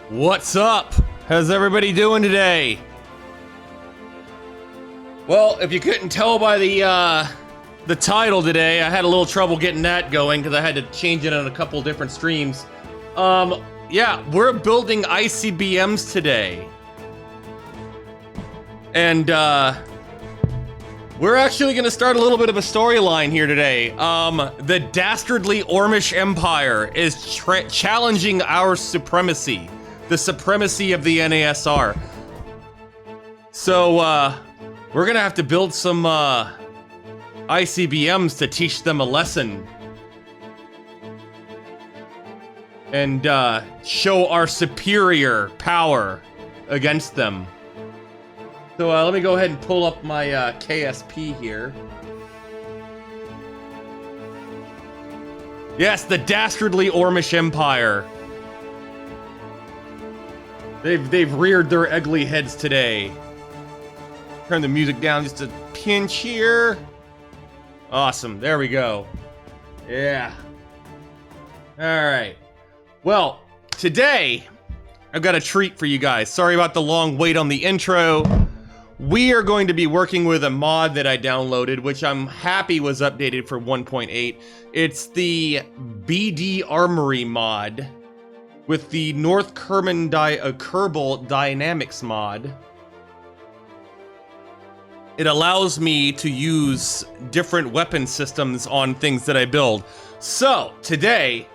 What's up? How's everybody doing today? Well, if you couldn't tell by the title today, I had a little trouble getting that going because I had to change it on a couple different streams. Yeah, we're building ICBMs today. And we're actually gonna start a little bit of a storyline here today. The dastardly Ormish Empire is challenging our supremacy. The supremacy of the N.A.S.R. So, we're gonna have to build some, ICBMs to teach them a lesson. And, show our superior power against them. So, let me go ahead and pull up my, KSP here. Yes, the dastardly Ormish Empire. They've reared their ugly heads today. Turn the music down just a pinch here. Awesome, there we go. Yeah. Alright. Well, today, I've got a treat for you guys. Sorry about the long wait on the intro. We are going to be working with a mod that I downloaded, which I'm happy was updated for 1.8. It's the BD Armory mod with the North Kerbal Dynamics mod. It allows me to use different weapon systems on things that I build. So, today,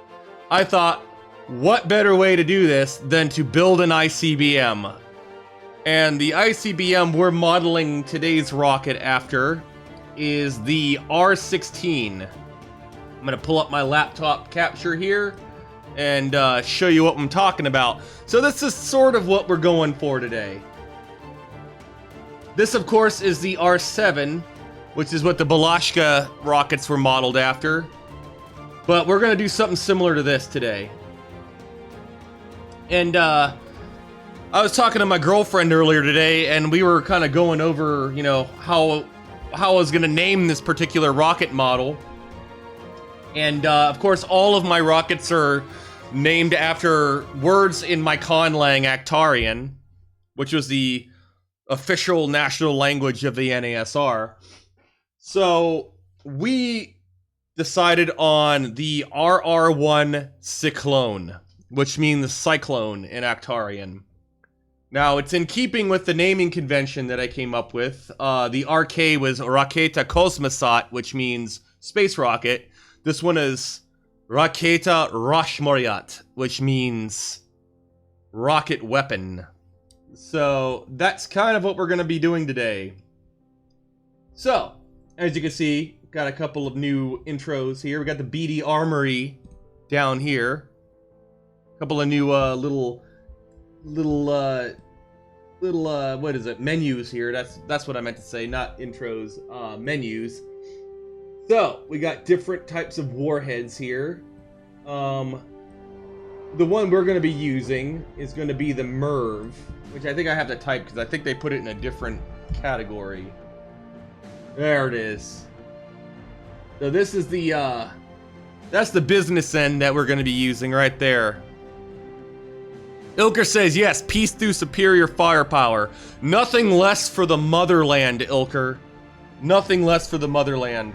I thought, what better way to do this than to build an ICBM? And the ICBM we're modeling today's rocket after is the R16. I'm gonna pull up my laptop capture here and show you what I'm talking about. So this is sort of what we're going for today. This, of course, is the R7, which is what the Balashka rockets were modeled after. But we're gonna do something similar to this today. And I was talking to my girlfriend earlier today, and we were kind of going over, you know, how I was gonna name this particular rocket model. And of course, all of my rockets are named after words in my conlang Actarian, which was the official national language of the N.A.S.R. So we decided on the RR1 Ziklon, which means cyclone in Actarian. Now, it's in keeping with the naming convention that I came up with. The RK was Raketa Kosmosat, which means space rocket. This one is Raketa Rashmoriat, which means rocket weapon. So that's kind of what we're going to be doing today. So, as you can see, got a couple of new intros here. We got the BD Armory down here. A couple of new little what is it? Menus here. That's what I meant to say, not intros, menus. So, we got different types of warheads here. The one we're going to be using is going to be the MERV, which I think I have to type because I think they put it in a different category. There it is. So this is the, that's the business end that we're going to be using right there. Ilker says, yes, peace through superior firepower. Nothing less for the motherland, Ilker. Nothing less for the motherland.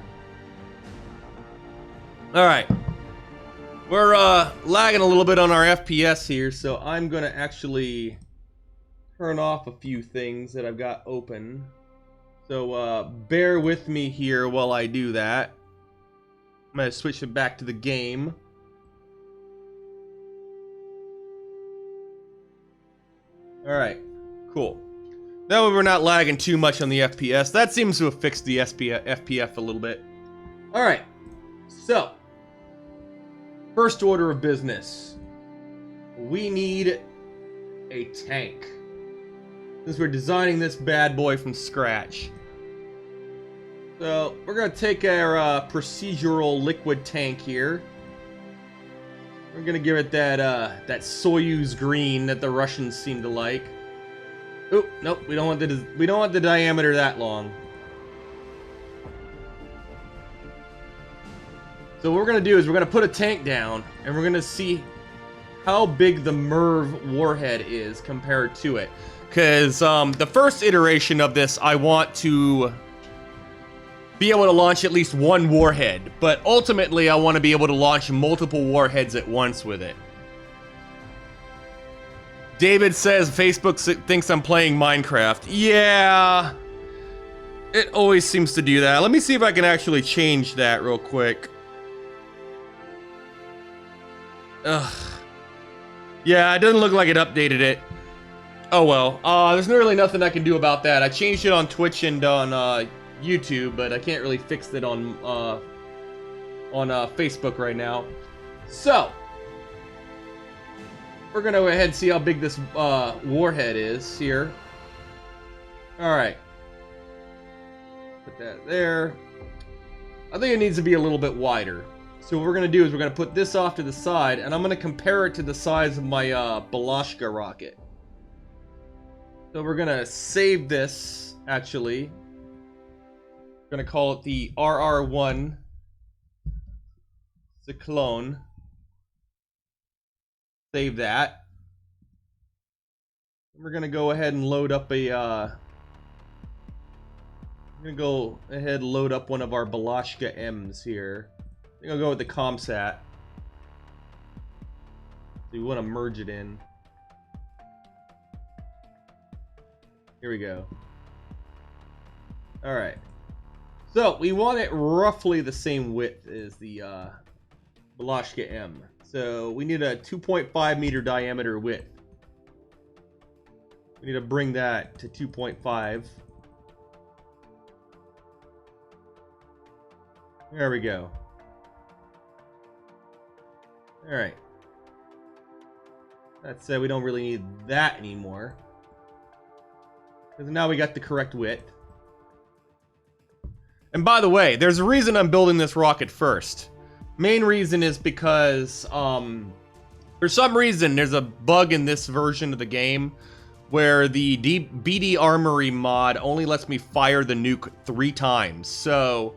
Alright. We're lagging a little bit on our FPS here, so I'm going to actually turn off a few things that I've got open. So bear with me here while I do that. I'm gonna switch it back to the game. Alright, cool. That way we're not lagging too much on the FPS. That seems to have fixed the FPF a little bit. Alright, so first order of business. We need a tank. Since we're designing this bad boy from scratch. So we're gonna take our procedural liquid tank here. We're gonna give it that Soyuz green that the Russians seem to like. Oh nope, we don't want the diameter that long. So what we're gonna do is we're gonna put a tank down and we're gonna see how big the MIRV warhead is compared to it. Because the first iteration of this, I want to be able to launch at least one warhead, but ultimately I want to be able to launch multiple warheads at once with it. David says Facebook thinks I'm playing Minecraft. Yeah, it always seems to do that. Let me see if I can actually change that real quick. Ugh. Yeah, it doesn't look like it updated it. Oh well, there's really nothing I can do about that. I changed it on Twitch and on YouTube, but I can't really fix it on Facebook right now. So we're gonna go ahead and see how big this warhead is here. All right, put that there. I think it needs to be a little bit wider. So what we're gonna do is we're gonna put this off to the side, and I'm gonna compare it to the size of my Balashka rocket. So we're gonna save this, actually. We're gonna call it the RR1 Ziklon. Save that. We're gonna go ahead and load up a I'm gonna go ahead and load up one of our Balashka M's here. I think I'll go with the ComSat. So you want to merge it in. Here we go. Alright. So, we want it roughly the same width as the Balashka M. So, we need a 2.5 meter diameter width. We need to bring that to 2.5. There we go. Alright. That said, we don't really need that anymore. Because now we got the correct width. And by the way, there's a reason I'm building this rocket first. Main reason is because, for some reason, there's a bug in this version of the game where the BD Armory mod only lets me fire the nuke 3 times. So,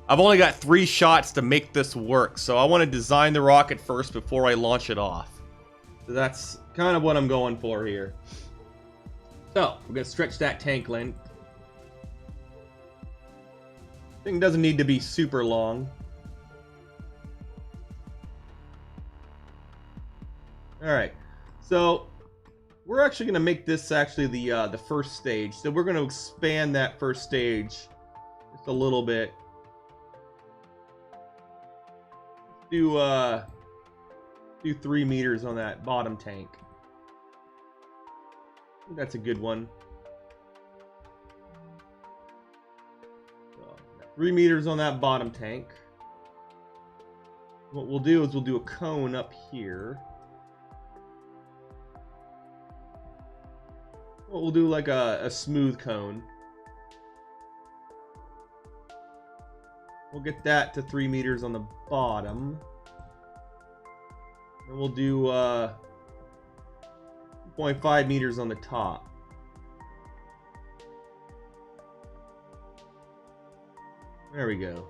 I've only got 3 shots to make this work. So, I want to design the rocket first before I launch it off. So, that's kind of what I'm going for here. So, we're going to stretch that tank length. Thing doesn't need to be super long. Alright, so we're actually going to make this actually the first stage. So we're going to expand that first stage just a little bit. Do 3 meters on that bottom tank. I think that's a good one. So, 3 meters on that bottom tank. What we'll do is we'll do a cone up here. We'll do like a smooth cone. We'll get that to 3 meters on the bottom. And we'll do 0.5 meters on the top. There we go.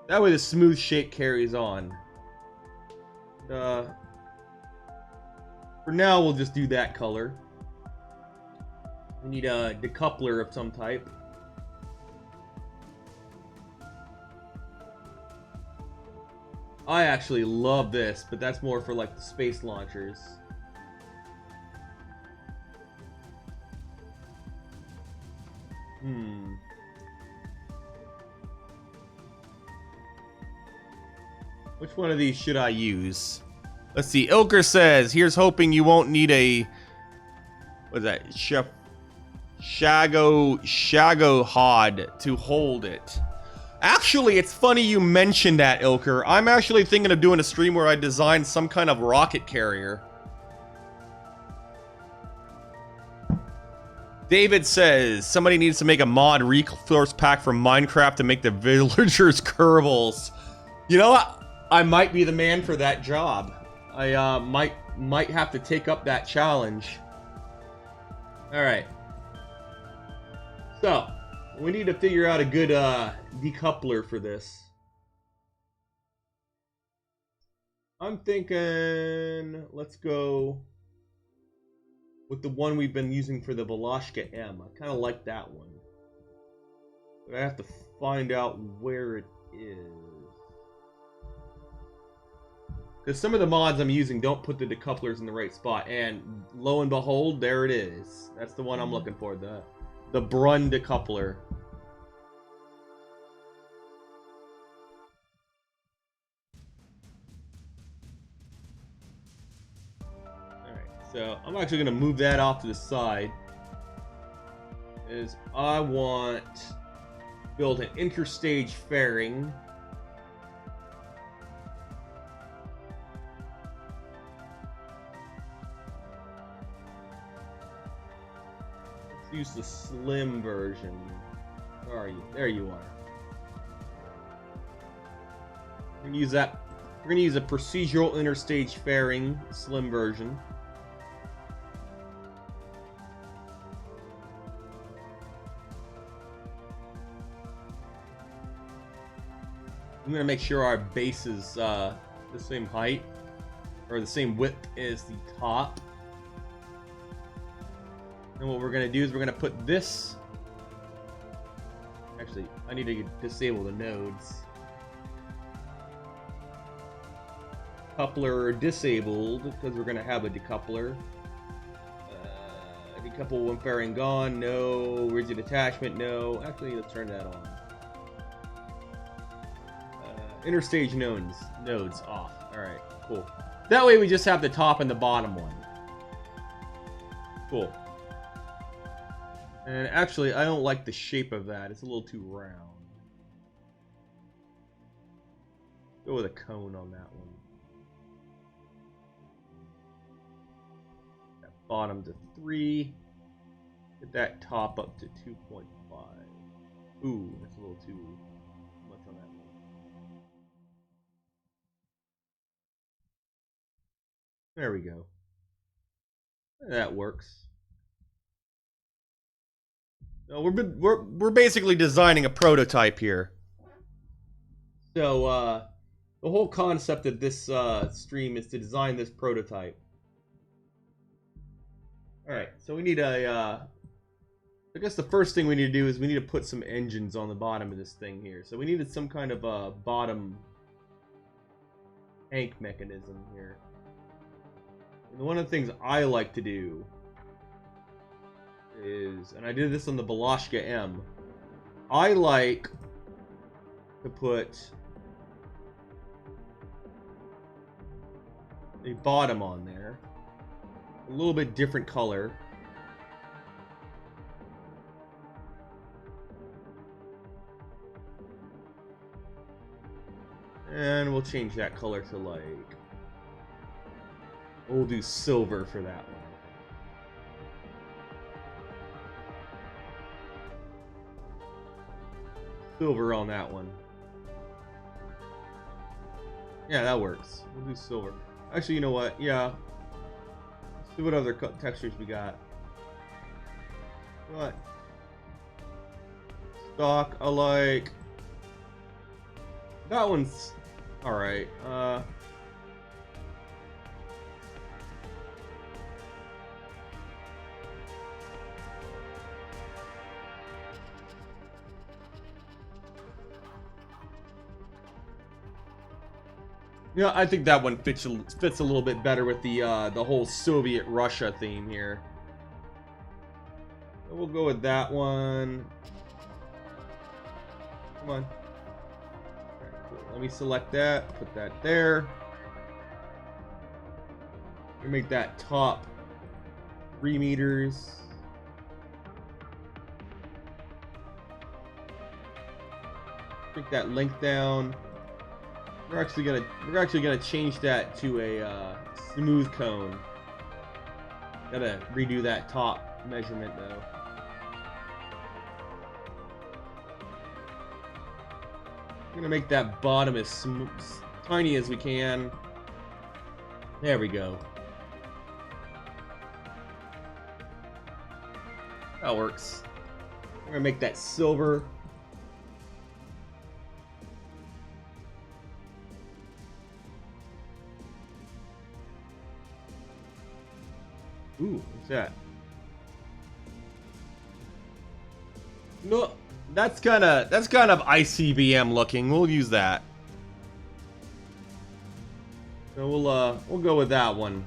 That way the smooth shape carries on. For now, we'll just do that color. We need a decoupler of some type. I actually love this, but that's more for like the space launchers. Which one of these should I use? Let's see. Ilker says, here's hoping you won't need a... What's that? Shago Hod to hold it. Actually, it's funny you mentioned that, Ilker. I'm actually thinking of doing a stream where I design some kind of rocket carrier. David says, somebody needs to make a mod resource pack from Minecraft to make the villagers Kerbals. You know what? I might be the man for that job. I might have to take up that challenge. Alright. So, we need to figure out a good decoupler for this. I'm thinking, let's go with the one we've been using for the Velashka M. I kind of like that one. But I have to find out where it is. Because some of the mods I'm using don't put the decouplers in the right spot. And lo and behold, there it is. That's the one I'm looking for. The Brun decoupler. So I'm actually going to move that off to the side, as I want to build an interstage fairing. Let's use the slim version. Where are you? There you are. We're going to use that. We're going to use a procedural interstage fairing slim version. I'm gonna make sure our base is the same height or the same width as the top. And what we're gonna do is we're gonna put this. Actually, I need to disable the nodes. Coupler disabled because we're gonna have a decoupler. Decouple when fairing gone. No rigid attachment. No. Actually, let's turn that on. Interstage nodes off. Alright, cool. That way we just have the top and the bottom one. Cool. And actually, I don't like the shape of that. It's a little too round. Go with a cone on that one. That bottom to 3. Get that top up to 2.5. Ooh, that's a little too much on that one. There we go. That works. So we're basically designing a prototype here. So the whole concept of this stream is to design this prototype. All right. So we need a. I guess the first thing we need to do is we need to put some engines on the bottom of this thing here. So we needed some kind of a bottom tank mechanism here. And one of the things I like to do is, and I did this on the Velashka M, I like to put a bottom on there, a little bit different color. And we'll change that color to like, we'll do silver for that one. Silver on that one. Yeah, that works. We'll do silver. Actually, you know what? Yeah. Let's see what other textures we got. What? Stock, I like. That one's alright. Yeah, I think that one fits a little bit better with the whole Soviet Russia theme here. So we'll go with that one. Come on. Right, cool. Let me select that, put that there. Make that top 3 meters. Take that length down. We're actually gonna change that to a smooth cone. Gotta redo that top measurement though. We're gonna make that bottom as tiny as we can. There we go. That works. We're gonna make that silver. Ooh, what's that? No, that's kind of ICBM looking. We'll use that. So we'll go with that one.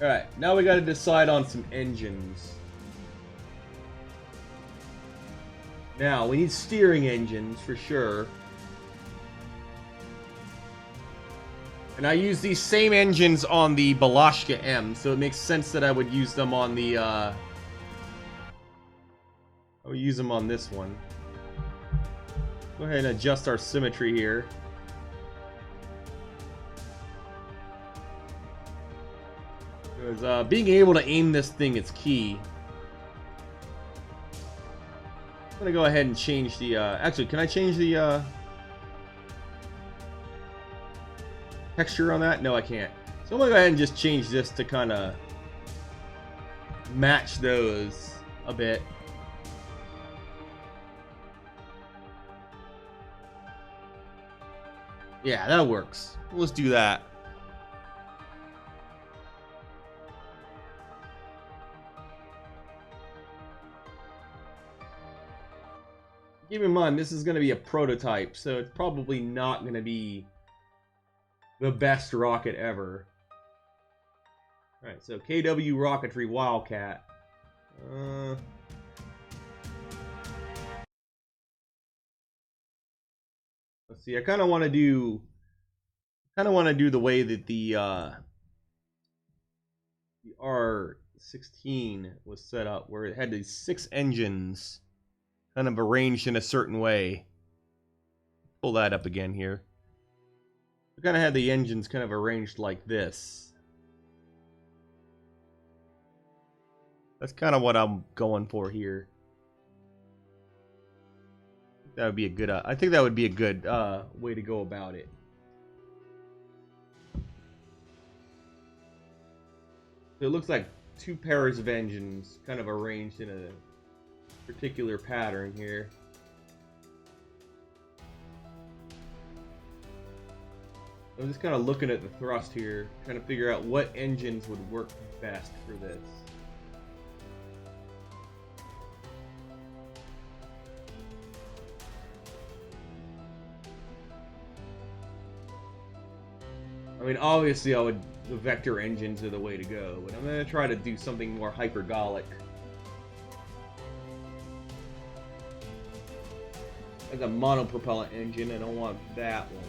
All right, now we got to decide on some engines. Now we need steering engines for sure. And I use these same engines on the Balashka M, so it makes sense that I would use them on the, I would use them on this one. Go ahead and adjust our symmetry here. Because being able to aim this thing is key. I'm gonna go ahead and change the, actually, can I change the, texture on that? No, I can't. So I'm gonna go ahead and just change this to kind of match those a bit. Yeah, that works. Let's do that. Keep in mind, this is going to be a prototype, so it's probably not going to be the best rocket ever. Alright, so KW Rocketry Wildcat. Let's see, I kind of want to do the way that the R16 was set up, where it had these 6 engines kind of arranged in a certain way. Pull that up again here. We kind of had the engines kind of arranged like this. That's kind of what I'm going for here. That would be a good. I think that would be a good way to go about it. So it looks like 2 pairs of engines kind of arranged in a particular pattern here. I'm just kind of looking at the thrust here, trying to figure out what engines would work best for this. I mean, obviously, the vector engines are the way to go, but I'm going to try to do something more hypergolic. Like a monopropellant engine, I don't want that one.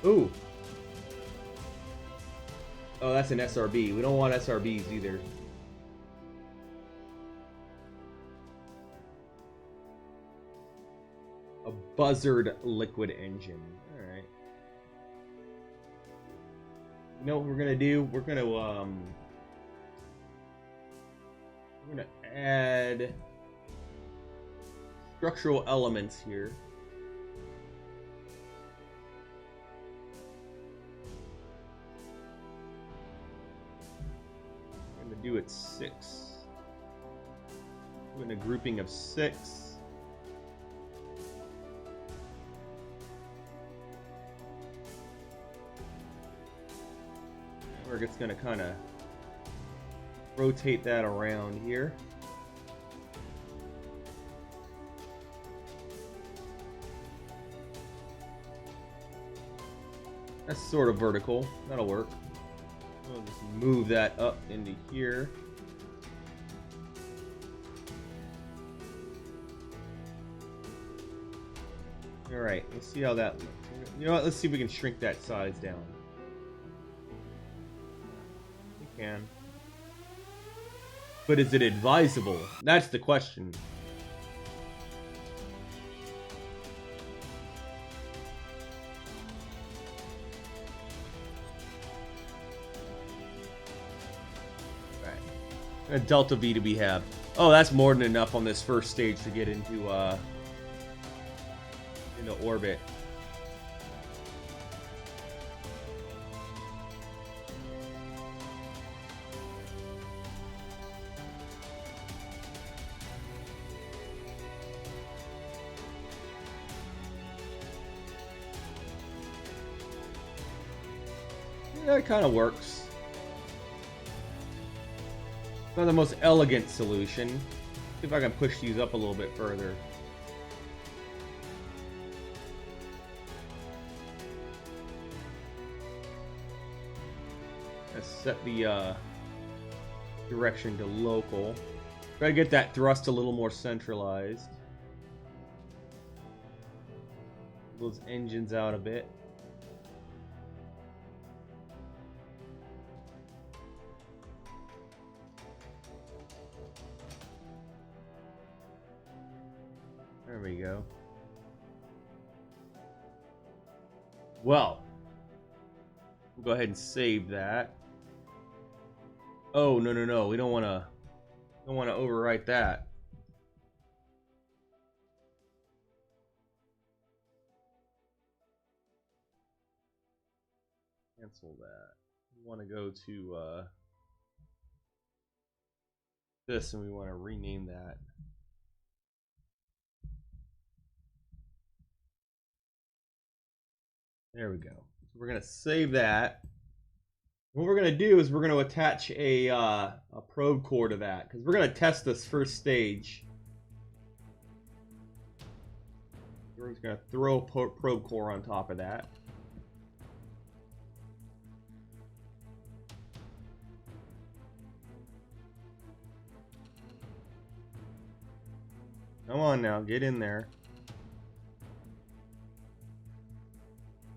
Ooh. Oh, that's an SRB. We don't want SRBs either. A buzzard liquid engine. Alright. You know what we're gonna do? We're gonna add structural elements here. I'm gonna do it 6. Doing a grouping of 6. We're just gonna kind of rotate that around here. That's sort of vertical. That'll work. We'll just move that up into here. Alright, let's see how that looks. You know what? Let's see if we can shrink that size down. We can. But is it advisable? That's the question. A delta V do we have? Oh, that's more than enough on this first stage to get into orbit. Yeah, it kind of works. Not the most elegant solution. See if I can push these up a little bit further. Let's set the direction to local. Try to get that thrust a little more centralized. Those engines out a bit. There we go. Well, we'll go ahead and save that. Oh, no. We don't want to overwrite that. Cancel that. We want to go to this, and we want to rename that. There we go. So we're gonna save that. What we're gonna do is we're gonna attach a probe core to that because we're gonna test this first stage. We're just gonna throw a probe core on top of that. Come on now, get in there.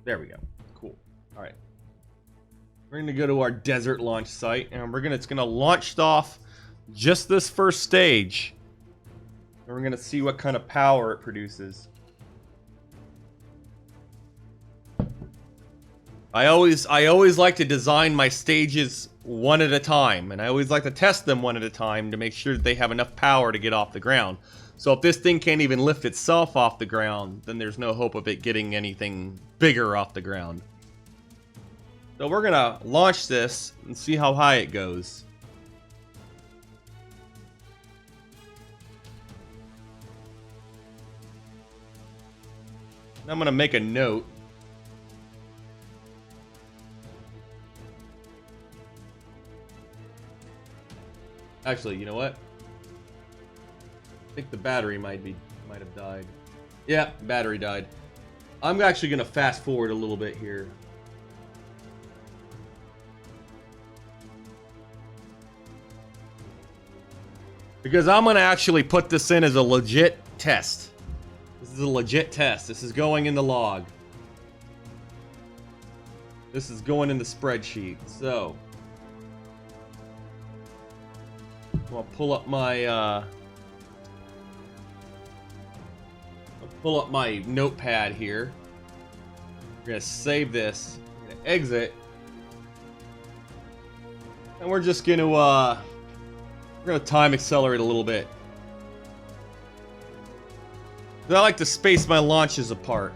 There we go. Cool. All right. We're going to go to our desert launch site, and it's going to launch off just this first stage. And we're going to see what kind of power it produces. I always like to design my stages one at a time, and I always like to test them one at a time to make sure that they have enough power to get off the ground. So if this thing can't even lift itself off the ground, then there's no hope of it getting anything bigger off the ground. So we're gonna launch this and see how high it goes. I'm gonna make a note. Actually, you know what? I think the battery might have died. Yeah, battery died. I'm actually gonna fast forward a little bit here. Because I'm gonna actually put this in as a legit test. This is a legit test. This is going in the log. This is going in the spreadsheet. So I'll pull up my notepad here. We're gonna save this. We're gonna exit, and we're just gonna time accelerate a little bit. I like to space my launches apart.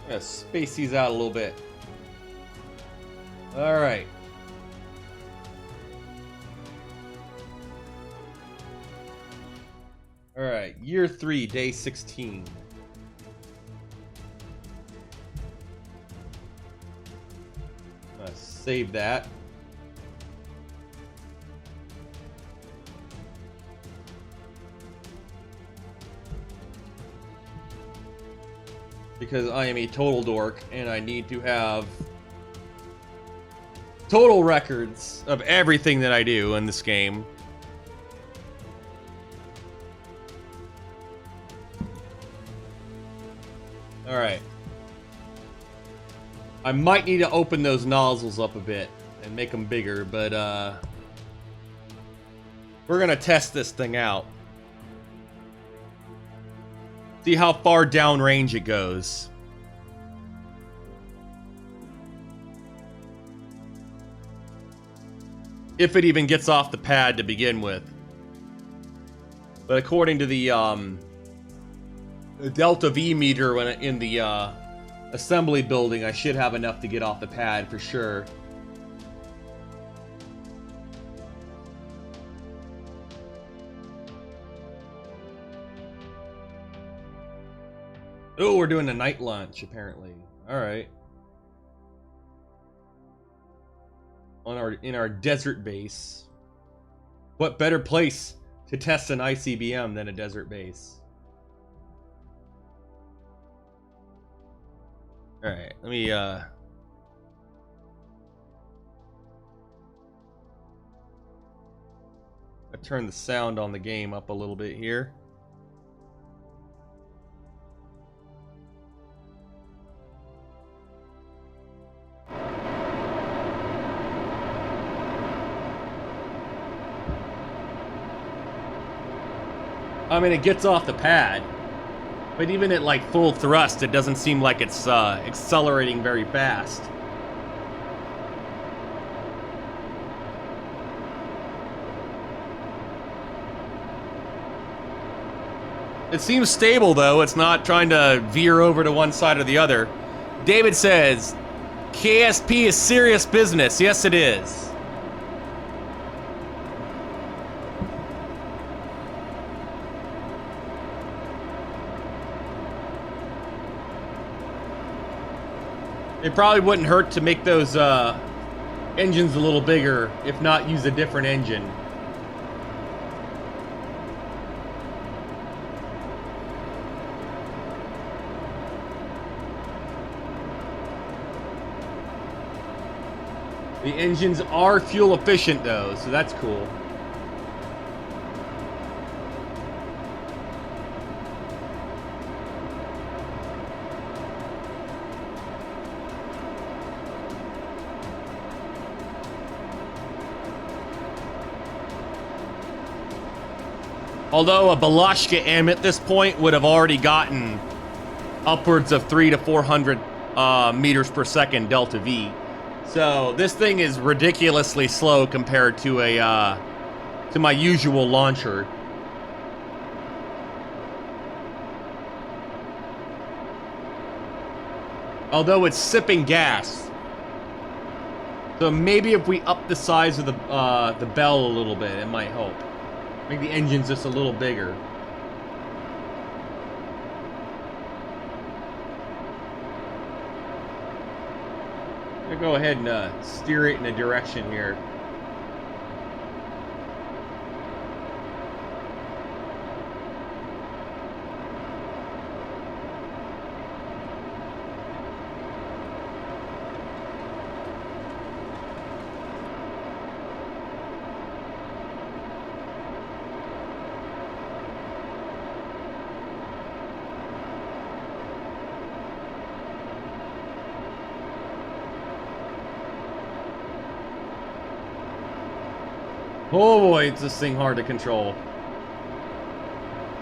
I'm gonna space these out a little bit. All right. All right, year 3, day 16. I'm gonna save that. because I am a total dork and I need to have total records of everything that I do in this game. Alright. I might need to open those nozzles up a bit and make them bigger, but we're gonna test this thing out. See how far downrange it goes. If it even gets off the pad to begin with. But according to the Delta V meter when in the assembly building, I should have enough to get off the pad for sure. Oh, we're doing a night launch apparently. All right. In our desert base. What better place to test an ICBM than a desert base? All right, let me I turn the sound on the game up a little bit here. I mean, it gets off the pad, but even at like full thrust, it doesn't seem like it's accelerating very fast. It seems stable though, it's not trying to veer over to one side or the other. David says, KSP is serious business. Yes, it is. It probably wouldn't hurt to make those engines a little bigger, if not use a different engine. The engines are fuel efficient though, so that's cool. Although a Balashka M at this point would have already gotten upwards of 300 to 400 meters per second Delta V. So this thing is ridiculously slow compared to a to my usual launcher. Although it's sipping gas. So maybe if we up the size of the bell a little bit, it might help. Make the engines just a little bigger. I'm gonna go ahead and steer it in a direction here. Oh boy, it's this thing hard to control.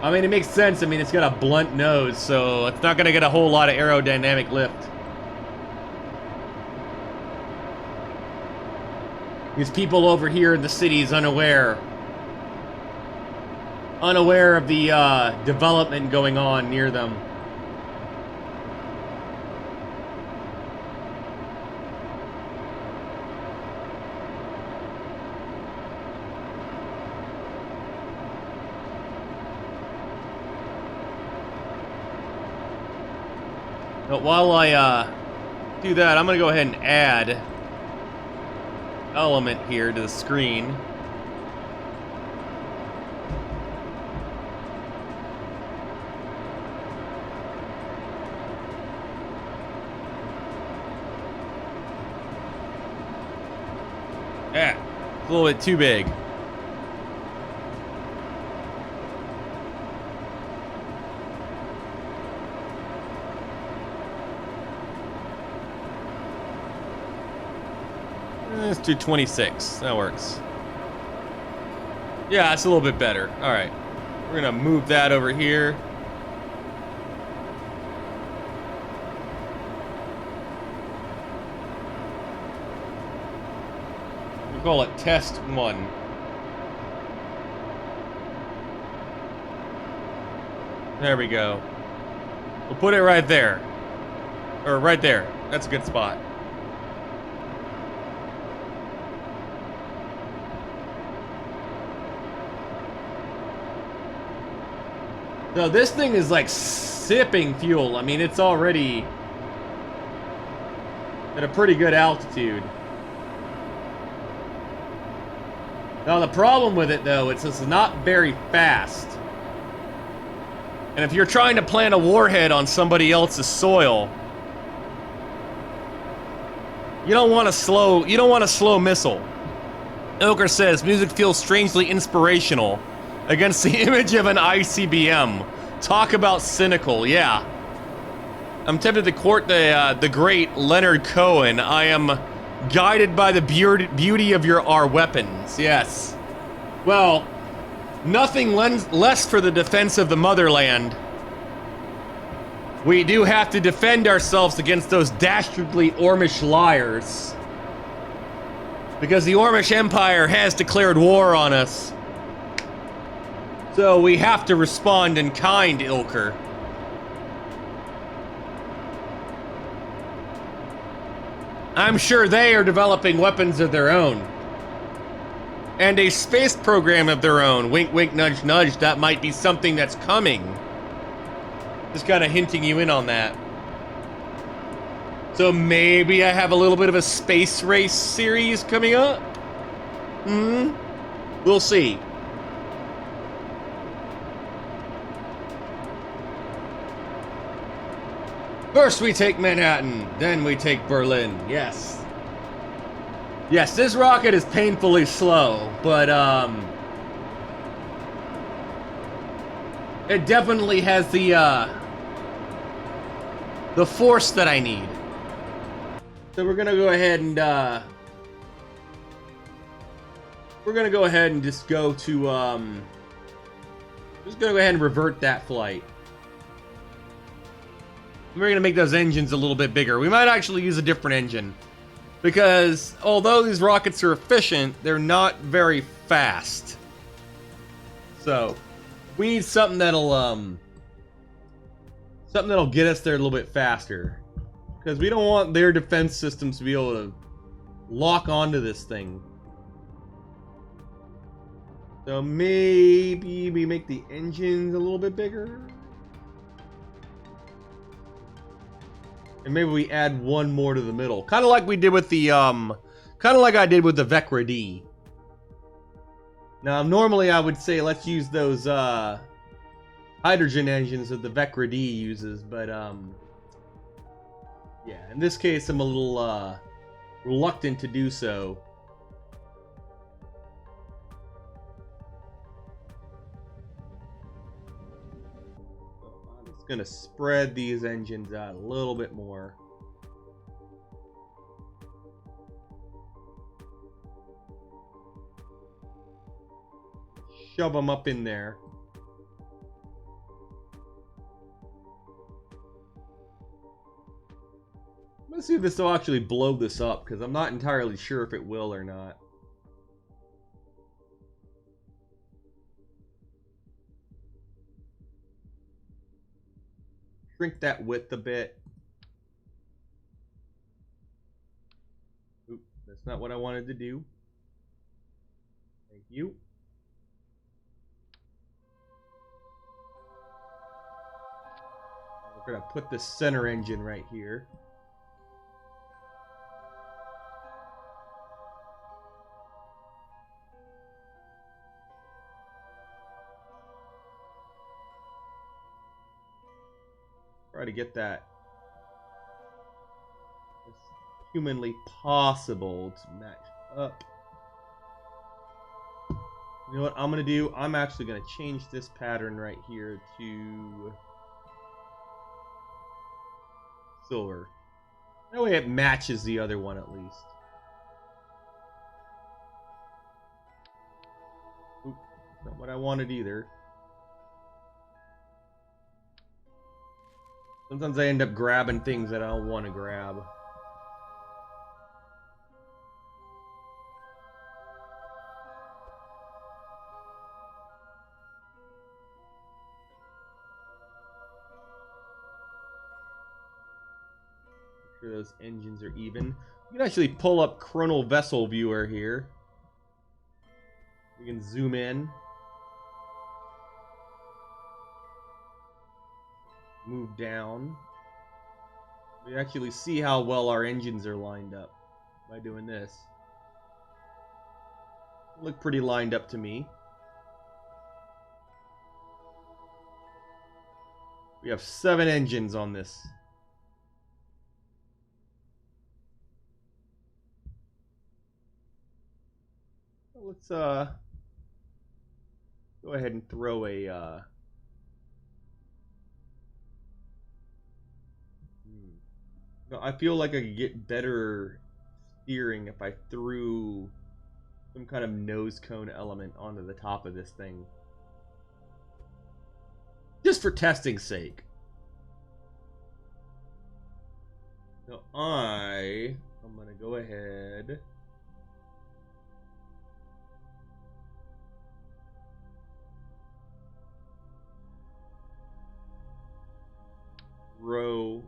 I mean, it makes sense. I mean, it's got a blunt nose, so it's not going to get a whole lot of aerodynamic lift. These people over here in the city is unaware of the development going on near them. But while I do that, I'm going to go ahead and add element here to the screen. Yeah, it's a little bit too big. Let's do 26. That works. Yeah, it's a little bit better. All right. We're going to move that over here. We'll call it test 1. There we go. We'll put it right there. Or right there. That's a good spot. So this thing is like sipping fuel. I mean, it's already at a pretty good altitude. Now the problem with it though, it's not very fast. And if you're trying to plant a warhead on somebody else's soil, you don't want a slow missile. Ilker says music feels strangely inspirational against the image of an ICBM. Talk about cynical, yeah. I'm tempted to quote the great Leonard Cohen. I am guided by the beauty of our weapons. Yes. Well, nothing less for the defense of the motherland. We do have to defend ourselves against those dastardly Ormish liars. Because the Ormish Empire has declared war on us. So we have to respond in kind, Ilker. I'm sure they are developing weapons of their own. And a space program of their own. Wink, wink, nudge, nudge. That might be something that's coming. Just kind of hinting you in on that. So maybe I have a little bit of a space race series coming up? We'll see. First we take Manhattan, then we take Berlin. Yes. Yes, this rocket is painfully slow, but it definitely has the force that I need. So we're gonna go ahead and just go to just gonna go ahead and revert that flight. We're gonna make those engines a little bit bigger. We might actually use a different engine, because although these rockets are efficient, they're not very fast. So we need something that'll get us there a little bit faster, because we don't want their defense systems to be able to lock onto this thing. So maybe we make the engines a little bit bigger. And maybe we add one more to the middle. Kind of like we did with the, kind of like I did with the Vecra D. Now, normally I would say let's use those, hydrogen engines that the Vecra D uses, but, yeah, in this case I'm a little, reluctant to do so. Gonna spread these engines out a little bit more. Shove them up in there. Let's see if this will actually blow this up, because I'm not entirely sure if it will or not. Shrink that width a bit. Oop, that's not what I wanted to do. Thank you. We're gonna put the center engine right here. Try to get that as humanly possible to match up. You know what I'm gonna do? I'm actually gonna change this pattern right here to silver. That way it matches the other one at least. Oop, not what I wanted either. Sometimes I end up grabbing things that I don't want to grab. Make sure those engines are even. You can actually pull up Chronal Vessel Viewer here. You can zoom in. Move down. We actually see how well our engines are lined up by doing this. Look pretty lined up to me. We have 7 engines on this. Let's go ahead and throw a No, I feel like I could get better steering if I threw some kind of nose cone element onto the top of this thing. Just for testing's sake. So I'm gonna go ahead. Row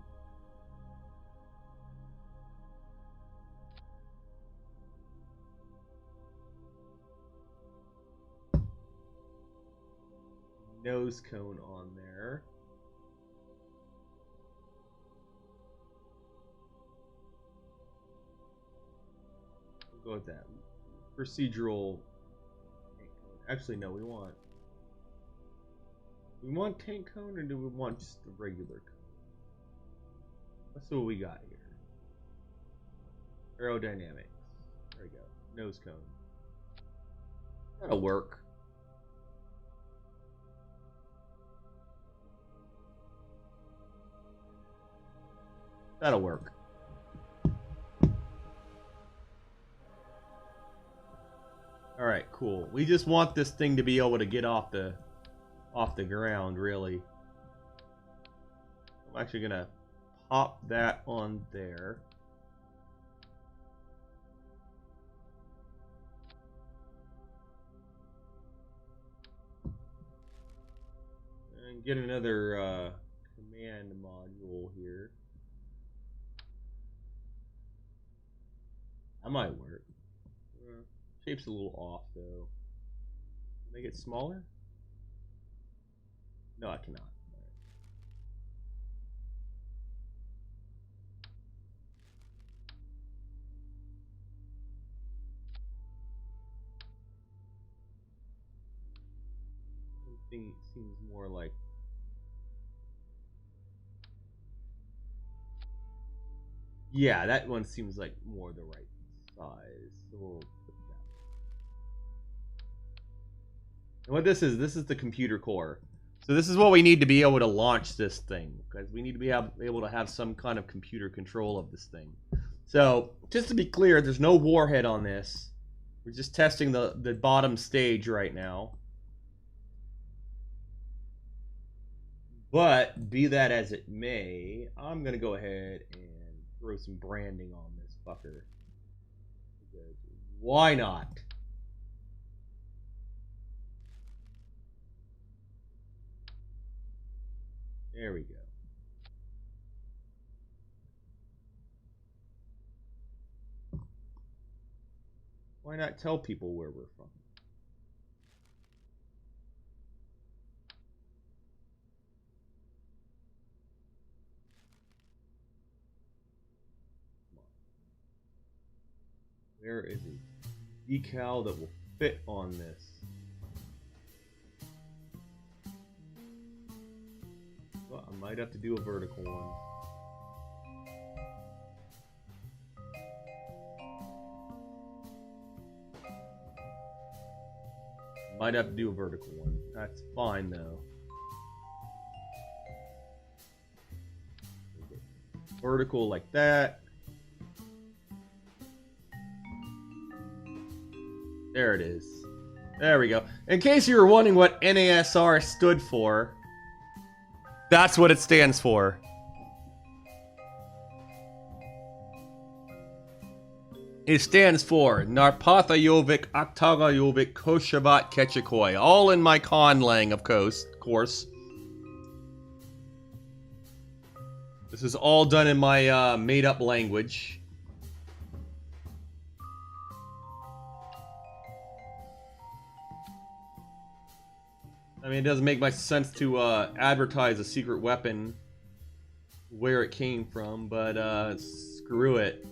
nose cone on there. We'll go with that. Procedural tank cone. Actually, no, we want tank cone or do we want just the regular cone? Let's see what we got here. Aerodynamics. There we go. Nose cone. That'll work. That'll work. Alright, cool. We just want this thing to be able to get off the ground, really. I'm actually gonna pop that on there. And get another command module here. That might work. Shape's a little off though. Make it smaller? No, I cannot. Something seems more like. Yeah, that one seems like more the right size. So we'll put that. And what this is the computer core. So this is what we need to be able to launch this thing, because we need to be able to have some kind of computer control of this thing. So just to be clear, there's no warhead on this. We're just testing the bottom stage right now. But be that as it may, I'm gonna go ahead and throw some branding on this fucker. Why not? There we go. Why not tell people where we're from? Where is a decal that will fit on this? Well, I might have to do a vertical one. Might have to do a vertical one. That's fine though. Vertical like that. There it is. There we go. In case you were wondering what N.A.S.R stood for, that's what it stands for. It stands for Narpathayovic Octagayovic Koshavat Ketchikoy. All in my conlang, of course. This is all done in my made-up language. I mean, it doesn't make much sense to advertise a secret weapon where it came from, but screw it.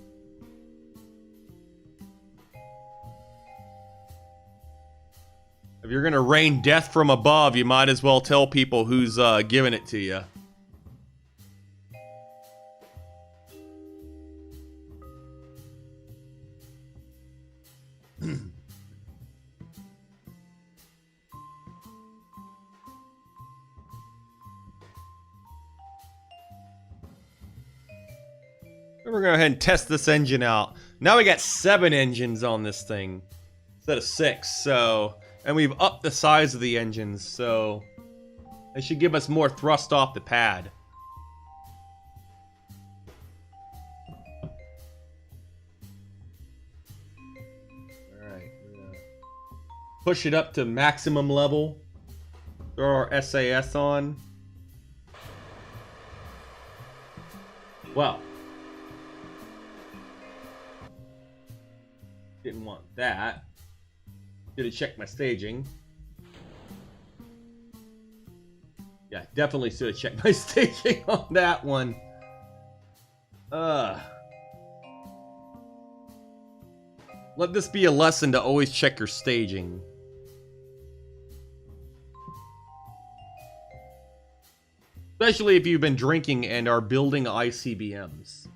If you're gonna rain death from above, you might as well tell people who's giving it to you. We're gonna go ahead and test this engine out. Now we got 7 engines on this thing instead of 6, so... And we've upped the size of the engines, so... They should give us more thrust off the pad. Alright, we're gonna push it up to maximum level. Throw our SAS on. Well. Didn't want that. Should have checked my staging. Yeah, definitely should have checked my staging on that one. Let this be a lesson to always check your staging. Especially if you've been drinking and are building ICBMs.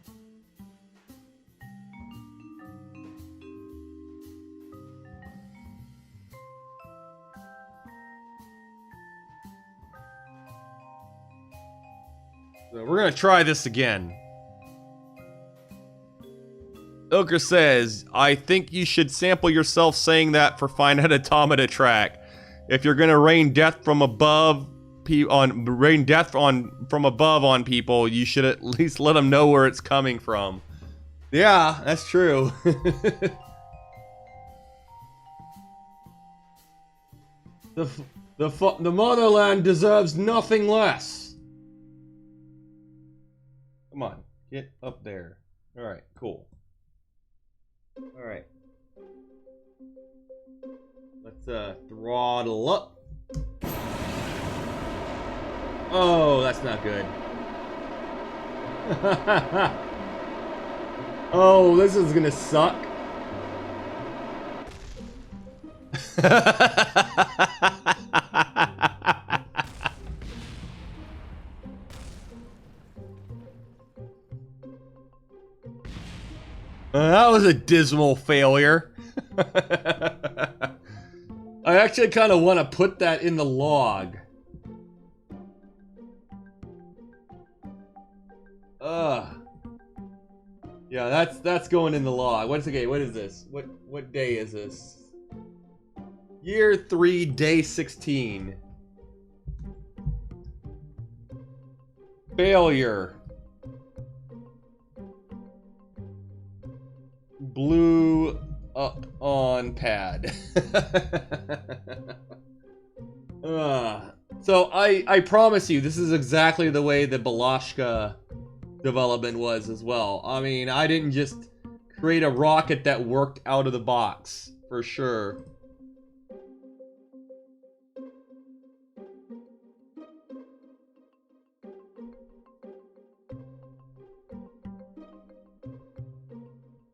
So we're gonna try this again. Ilker says, I think you should sample yourself saying that for Finite Automata track. If you're gonna rain death from above from above on people, you should at least let them know where it's coming from. Yeah, that's true. The Motherland deserves nothing less. Come on, get up there. Alright, cool. Alright. Let's throttle up. Oh, that's not good. Oh, this is gonna suck. That was a dismal failure. I actually kind of want to put that in the log. Yeah, that's going in the log. What's okay? What is this? What day is this? Year 3, day 16. Failure. Blew up on pad. So I promise you, this is exactly the way the Balashka development was as well. I mean, I didn't just create a rocket that worked out of the box, for sure.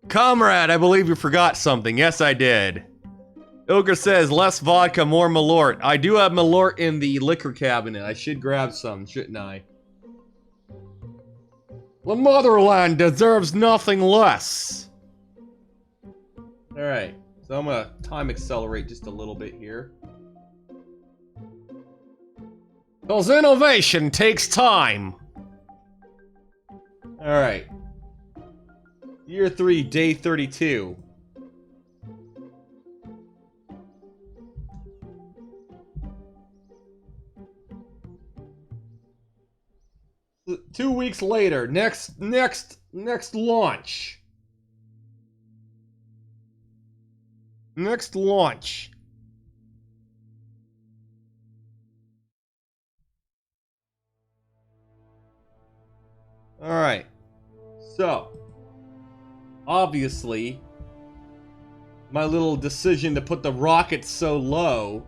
Comrade, I believe you forgot something. Yes, I did. Ilker says, less vodka, more Malort. I do have Malort in the liquor cabinet. I should grab some, shouldn't I? The Motherland deserves nothing less. Alright, so I'm gonna time accelerate just a little bit here. Because innovation takes time. Alright. Year 3, day 32. Two weeks later, next launch. Next launch. Alright. So, obviously, my little decision to put the rockets so low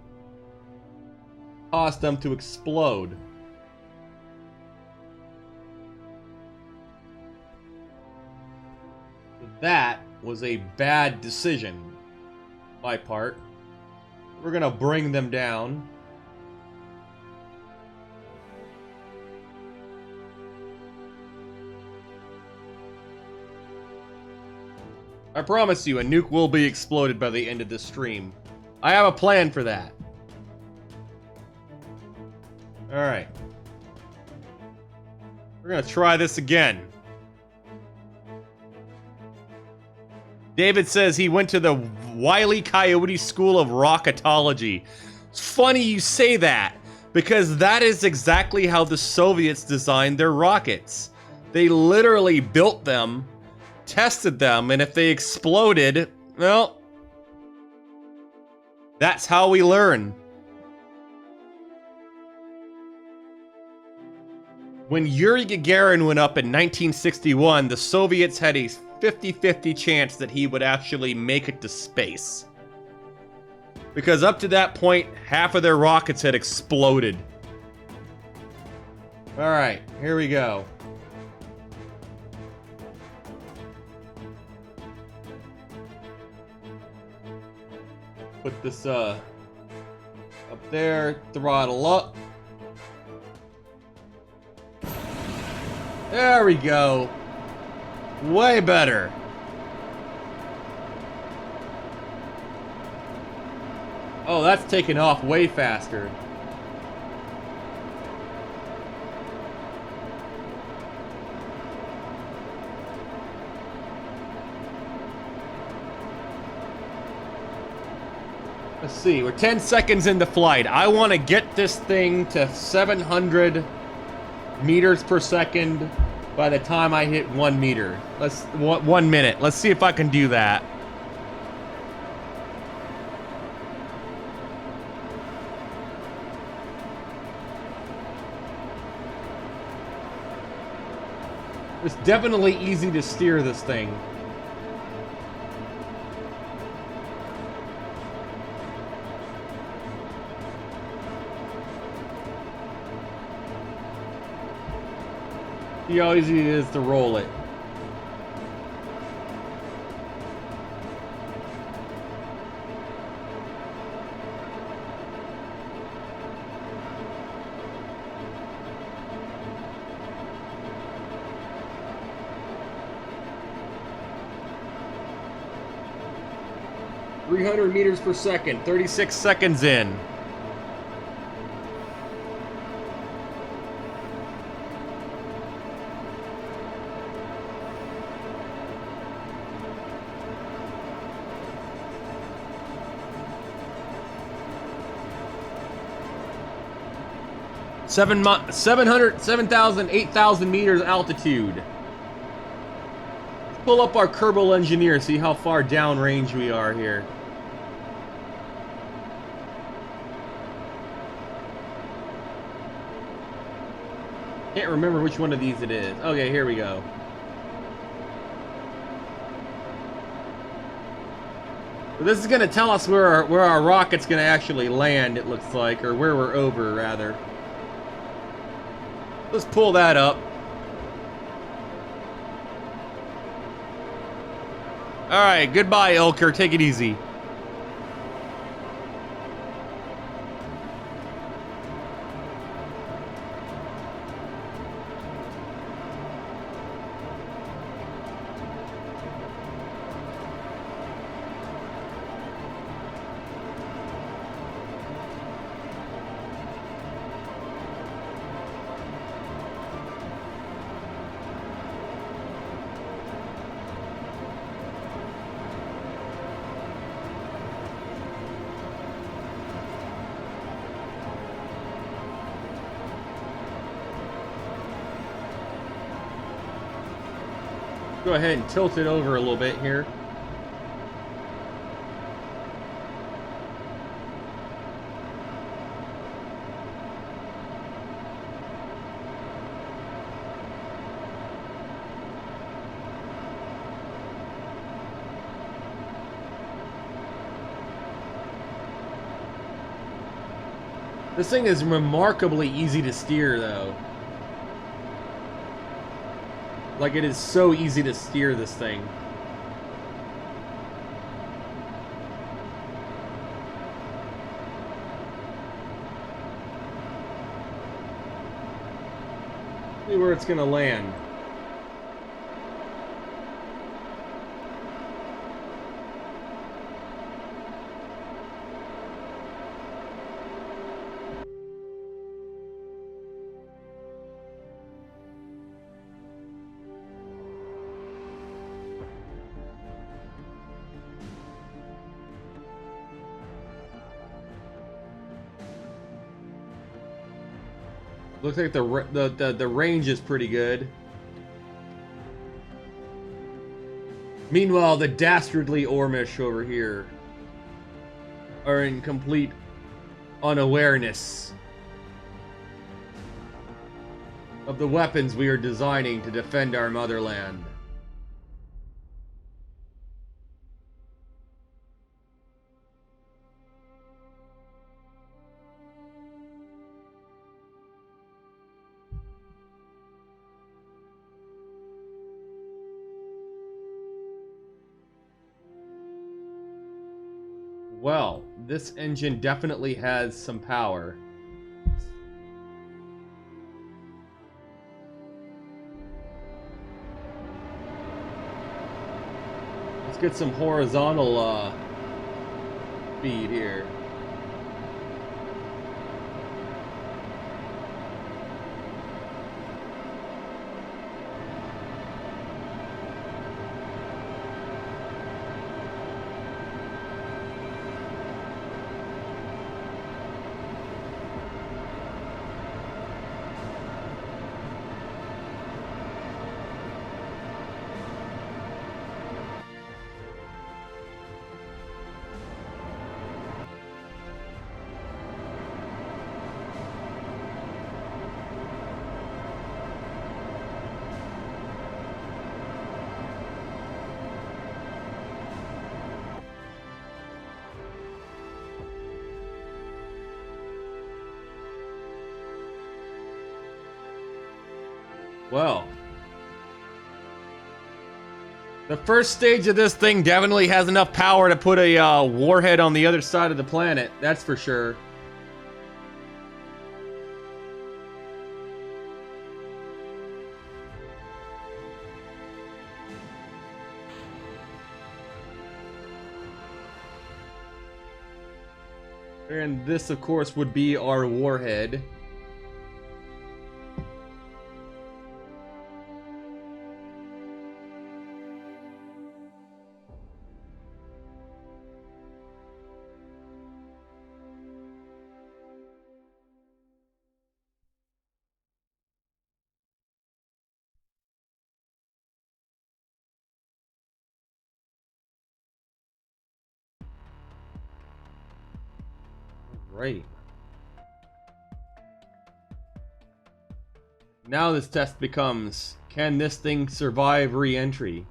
caused them to explode. That was a bad decision on my part. We're gonna bring them down. I promise you, a nuke will be exploded by the end of this stream. I have a plan for that. Alright. We're gonna try this again. David says he went to the Wile E. Coyote School of Rocketology. It's funny you say that, because that is exactly how the Soviets designed their rockets. They literally built them, tested them, and if they exploded, well, that's how we learn. When Yuri Gagarin went up in 1961, the Soviets had a 50-50 chance that he would actually make it to space. Because up to that point, half of their rockets had exploded. Alright, here we go. Put this up there, throttle up. There we go. Way better. Oh, that's taking off way faster. Let's see, we're 10 seconds into flight. I want to get this thing to 700 meters per second by the time I hit 1 meter. 1 minute. Let's see if I can do that. It's definitely easy to steer this thing. See how easy it is to roll it. "300 meters per second, 36 seconds in. Seven 7,000, 8,000 meters altitude. Let's pull up our Cuervo engineer, see how far downrange we are here. Can't remember which one of these it is. Okay, here we go. So this is gonna tell us where our rocket's gonna actually land, it looks like, or where we're over, rather. Let's pull that up. Alright, goodbye, Elker. Take it easy. Go ahead and tilt it over a little bit here. This thing is remarkably easy to steer, though. Like, it is so easy to steer this thing. See where it's gonna land. Looks like the range is pretty good. Meanwhile, the dastardly Ormish over here are in complete unawareness of the weapons we are designing to defend our motherland. Well, this engine definitely has some power. Let's get some horizontal speed here. Well, the first stage of this thing definitely has enough power to put a warhead on the other side of the planet, that's for sure. And this, of course, would be our warhead. Right. Now this test becomes, can this thing survive re-entry?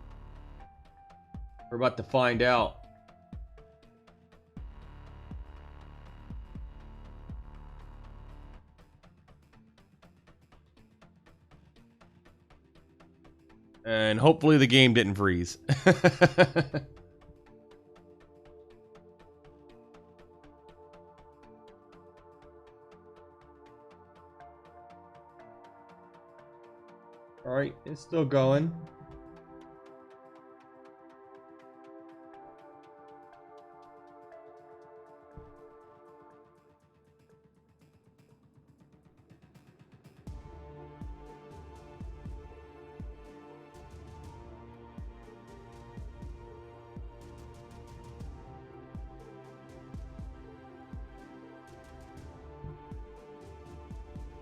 We're about to find out. And hopefully the game didn't freeze. Alright, it's still going.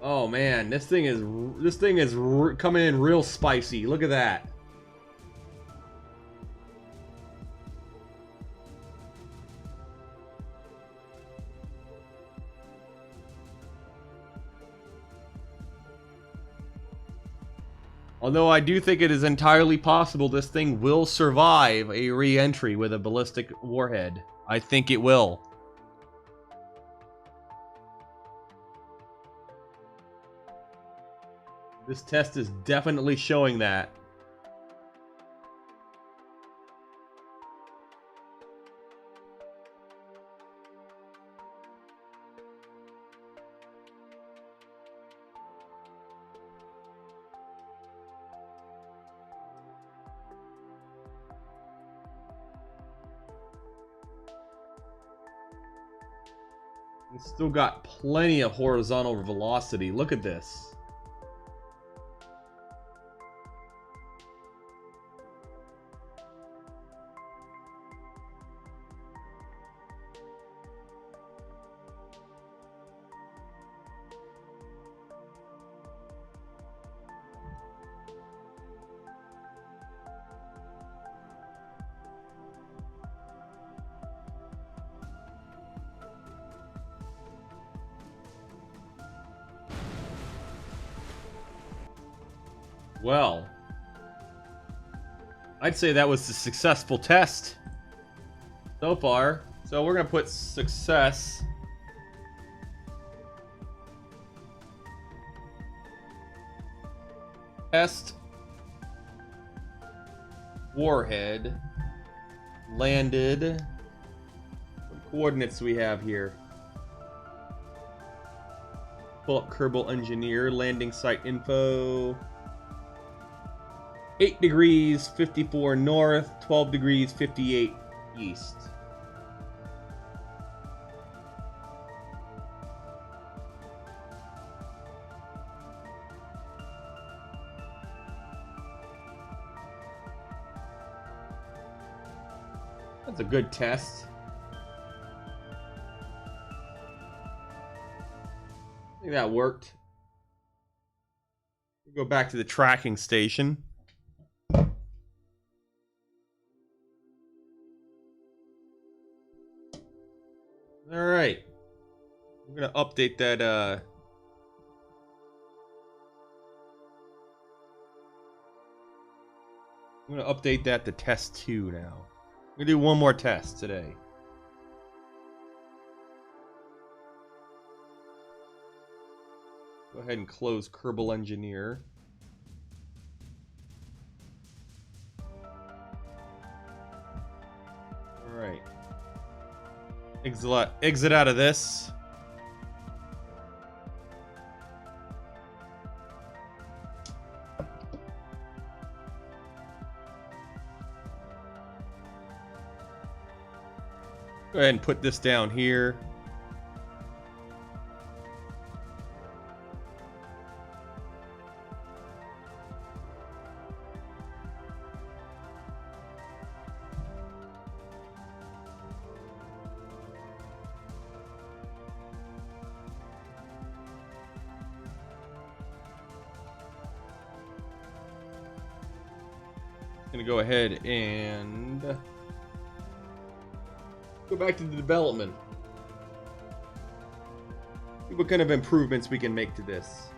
Oh man, this thing is coming in real spicy. Look at that. Although I do think it is entirely possible this thing will survive a re-entry with a ballistic warhead. I think it will. This test is definitely showing that. It's still got plenty of horizontal velocity. Look at this. Well, I'd say that was a successful test so far. So we're going to put success. Test warhead landed. What coordinates do we have here? Pull up Kerbal Engineer, landing site info. 8 degrees 54 north, 12 degrees 58 east. That's a good test. I think that worked. We'll go back to the tracking station. All right, I'm gonna update that. I'm gonna update that to test 2 now. I'm gonna do one more test today. Go ahead and close Kerbal Engineer. All right. Exit out of this. Go ahead and put this down here. Gonna go ahead and go back to the development. See what kind of improvements we can make to this.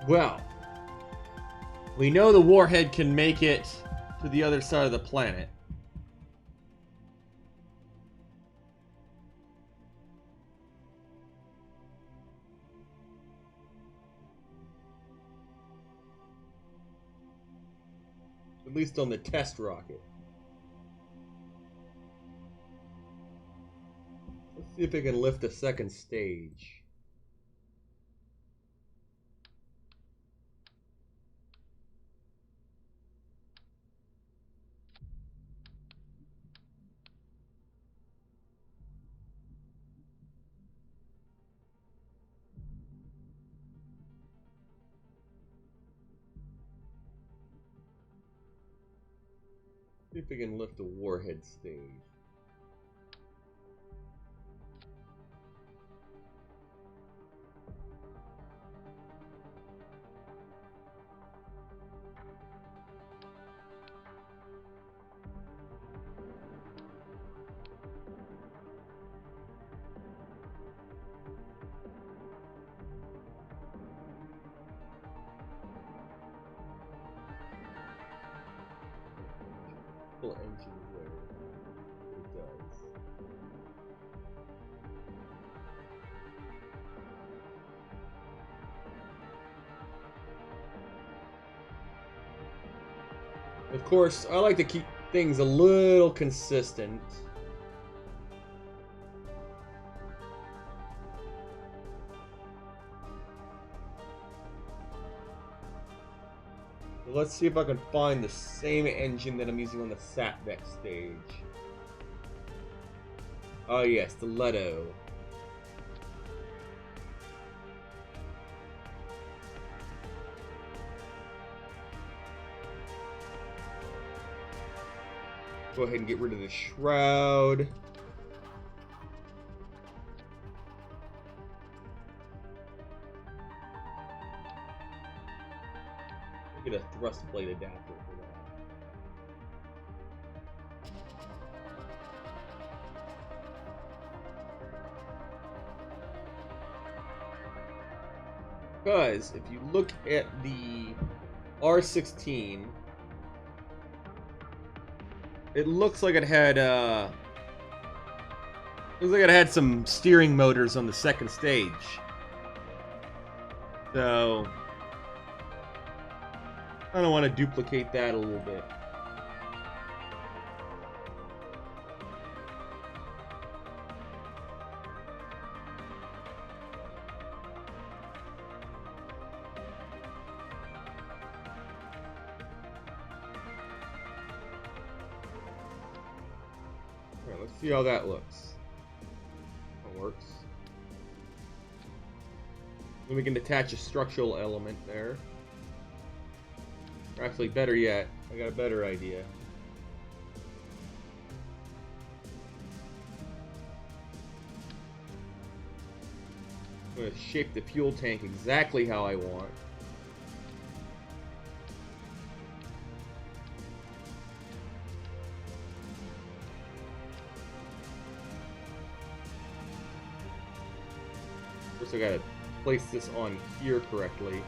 Well, we know the warhead can make it to the other side of the planet. At least on the test rocket. Let's see if it can lift a second stage. See if we can lift the warhead stage. Electrical engine where it does. Of course, I like to keep things a little consistent. Let's see if I can find the same engine that I'm using on the Satbeck stage. Oh yes, the Leto. Go ahead and get rid of the shroud. Get a thrust plate adapter for that. Because if you look at the R16, it looks like it had some steering motors on the second stage. So I don't want to duplicate that a little bit. Alright, let's see how that looks. That works. Then we can attach a structural element there. Or actually, better yet, I got a better idea. I'm going to shape the fuel tank exactly how I want. First, I got to place this on here correctly.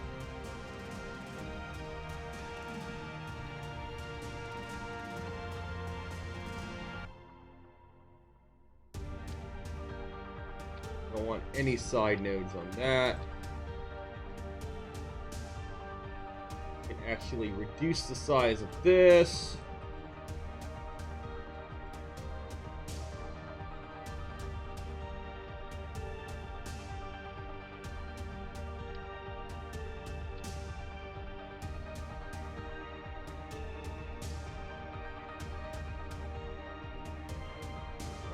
Don't want any side nodes on that. Can actually reduce the size of this.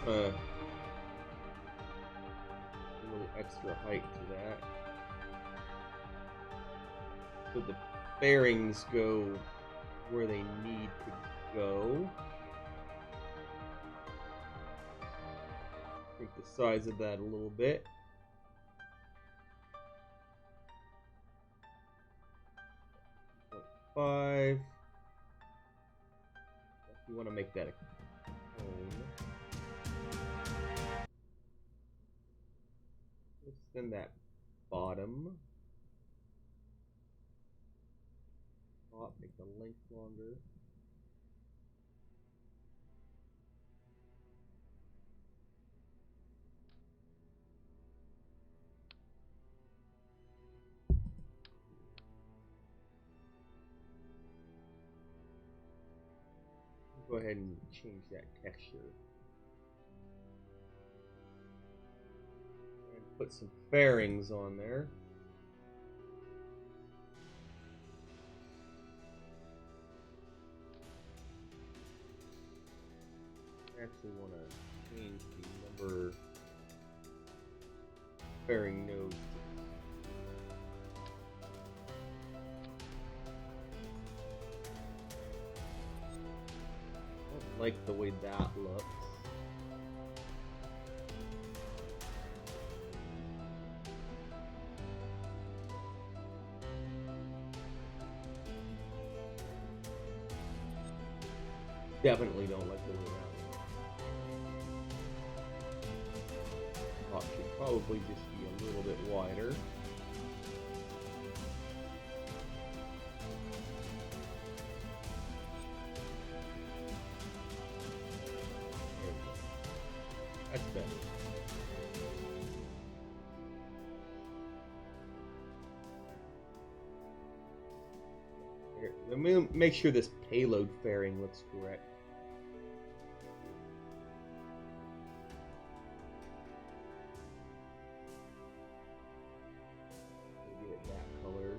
A little extra height to that. So the bearings go where they need to go. Shrink the size of that a little bit. Five. If you want to make that a cone. Extend that bottom. Top, make the length longer. Go ahead and change that texture. And put some fairings on there. I actually want to change the number fairing nodes. I don't like the way that looks. Definitely don't like the way that looks. Top should probably just be a little bit wider. That's better. Here, let me make sure this payload fairing looks correct. Get it that color.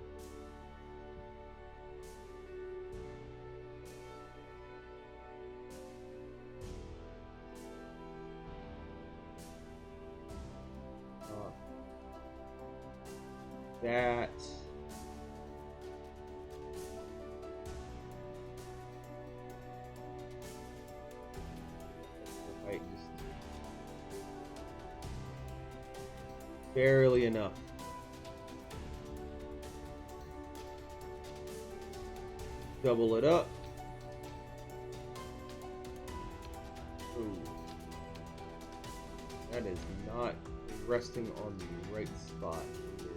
That. Right, just barely enough. Double it up. Ooh. That is not resting on the right spot here.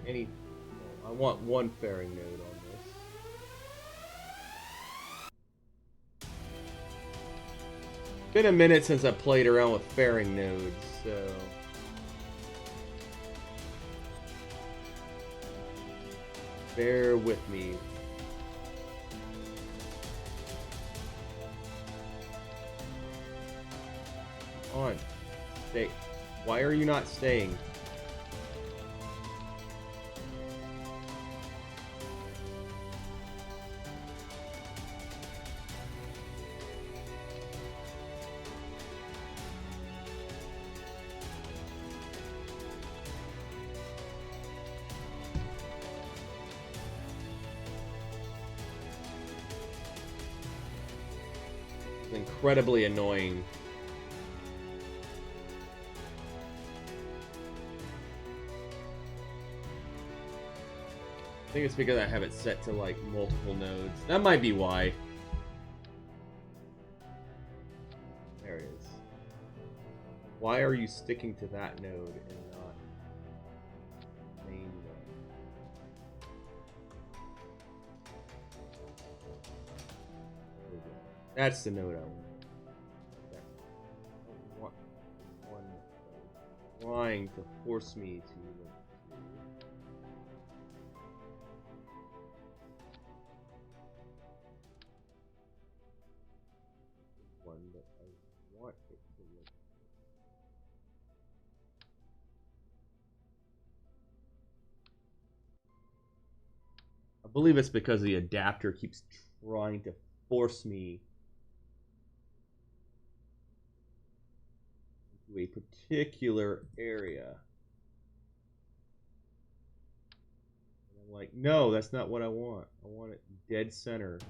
Right. I want one fairing node on this. Been a minute since I played around with fairing nodes, so bear with me. Come on, stay. Why are you not staying? Incredibly annoying. I think it's because I have it set to like multiple nodes. That might be why. There it is. Why are you sticking to that node and not main node? That's the node I want. Trying to force me to one that I want it to look. I believe it's because the adapter keeps trying to force me a particular area. And I'm like, no, that's not what I want. I want it dead center.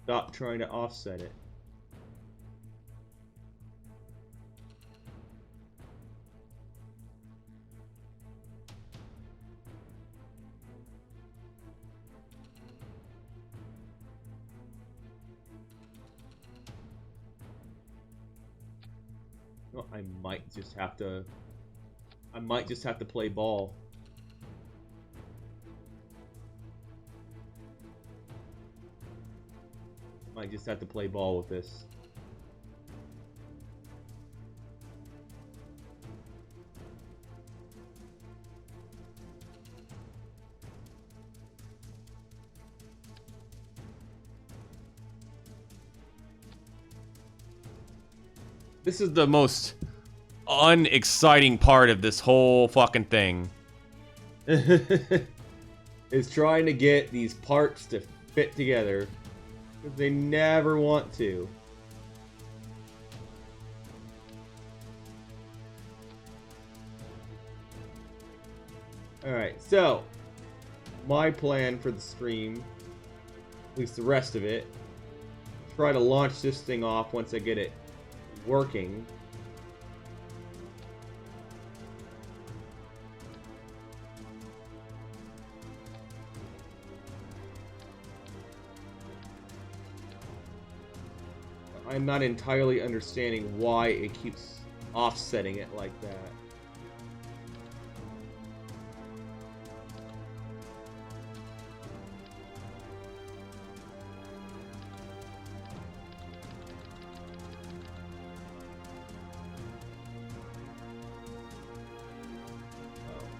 Stop trying to offset it. I might just have to play ball. Might just have to play ball with this. This is the most unexciting part of this whole fucking thing. Is trying to get these parts to fit together, because they never want to. Alright, so my plan for the stream, at least the rest of it, try to launch this thing off once I get it working. I'm not entirely understanding why it keeps offsetting it like that.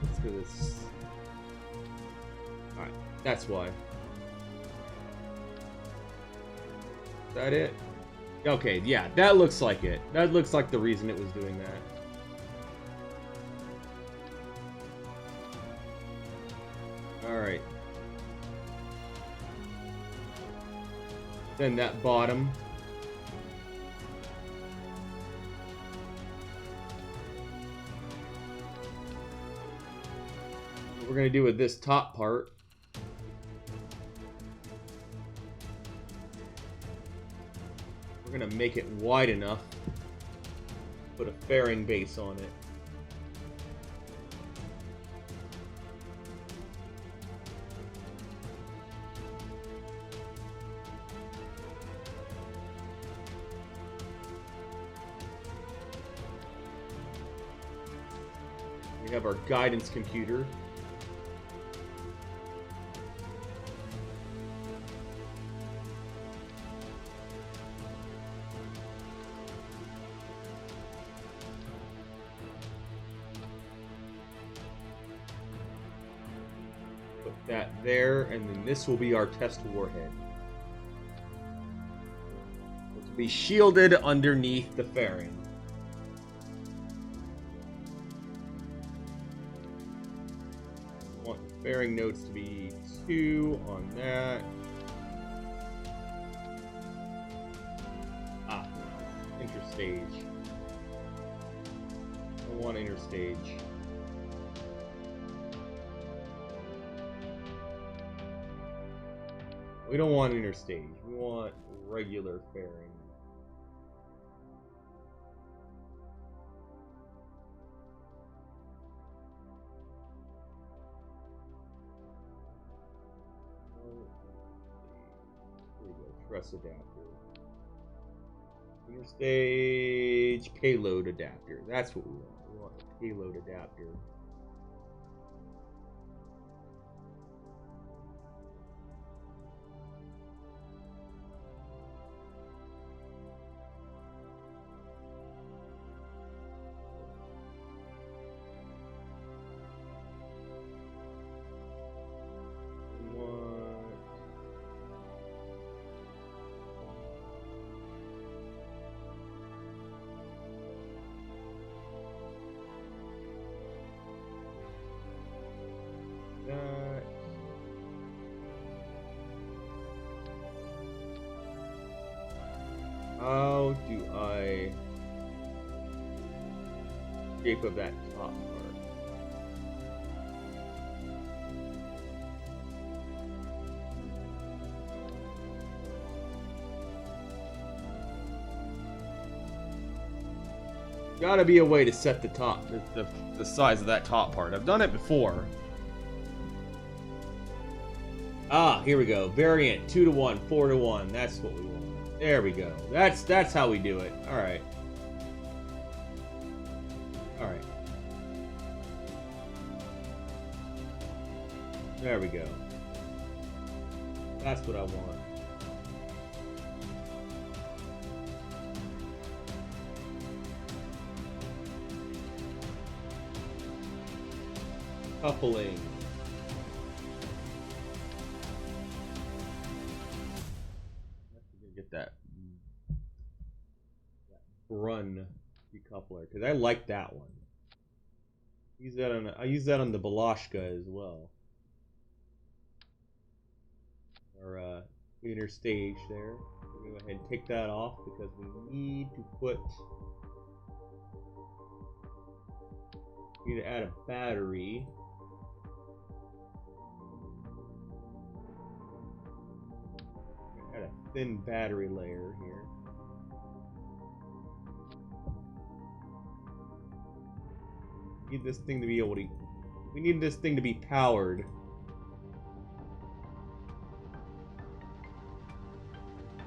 It's 'cause it's... Alright, that's why. Is that it? Okay, yeah, that looks like it. That looks like the reason it was doing that. Alright. Then that bottom. What we're gonna do with this top part. We're gonna make it wide enough. Put a fairing base on it. We have our guidance computer. Put that there, and then this will be our test warhead. It will be shielded underneath the fairing. Fairing nodes to be 2 on that. Ah, interstage. I want interstage. We don't want interstage. We want regular fairing. Truss adapter. Interstage payload adapter. That's what we want. We want a payload adapter. How do I shape of that top part? Gotta be a way to set the top, the size of that top part. I've done it before. Ah, here we go. Variant 2 to 1, 4 to 1. That's what we want. There we go. That's how we do it. All right. All right. There we go. That's what I want. Coupling. Get that run decoupler because I like that one. I use that on the Balashka as well. Our cleaner stage there. We're gonna go ahead and take that off because we need to put. We need to add a battery. Add a thin battery layer here. Need this thing to be able to. We need this thing to be powered.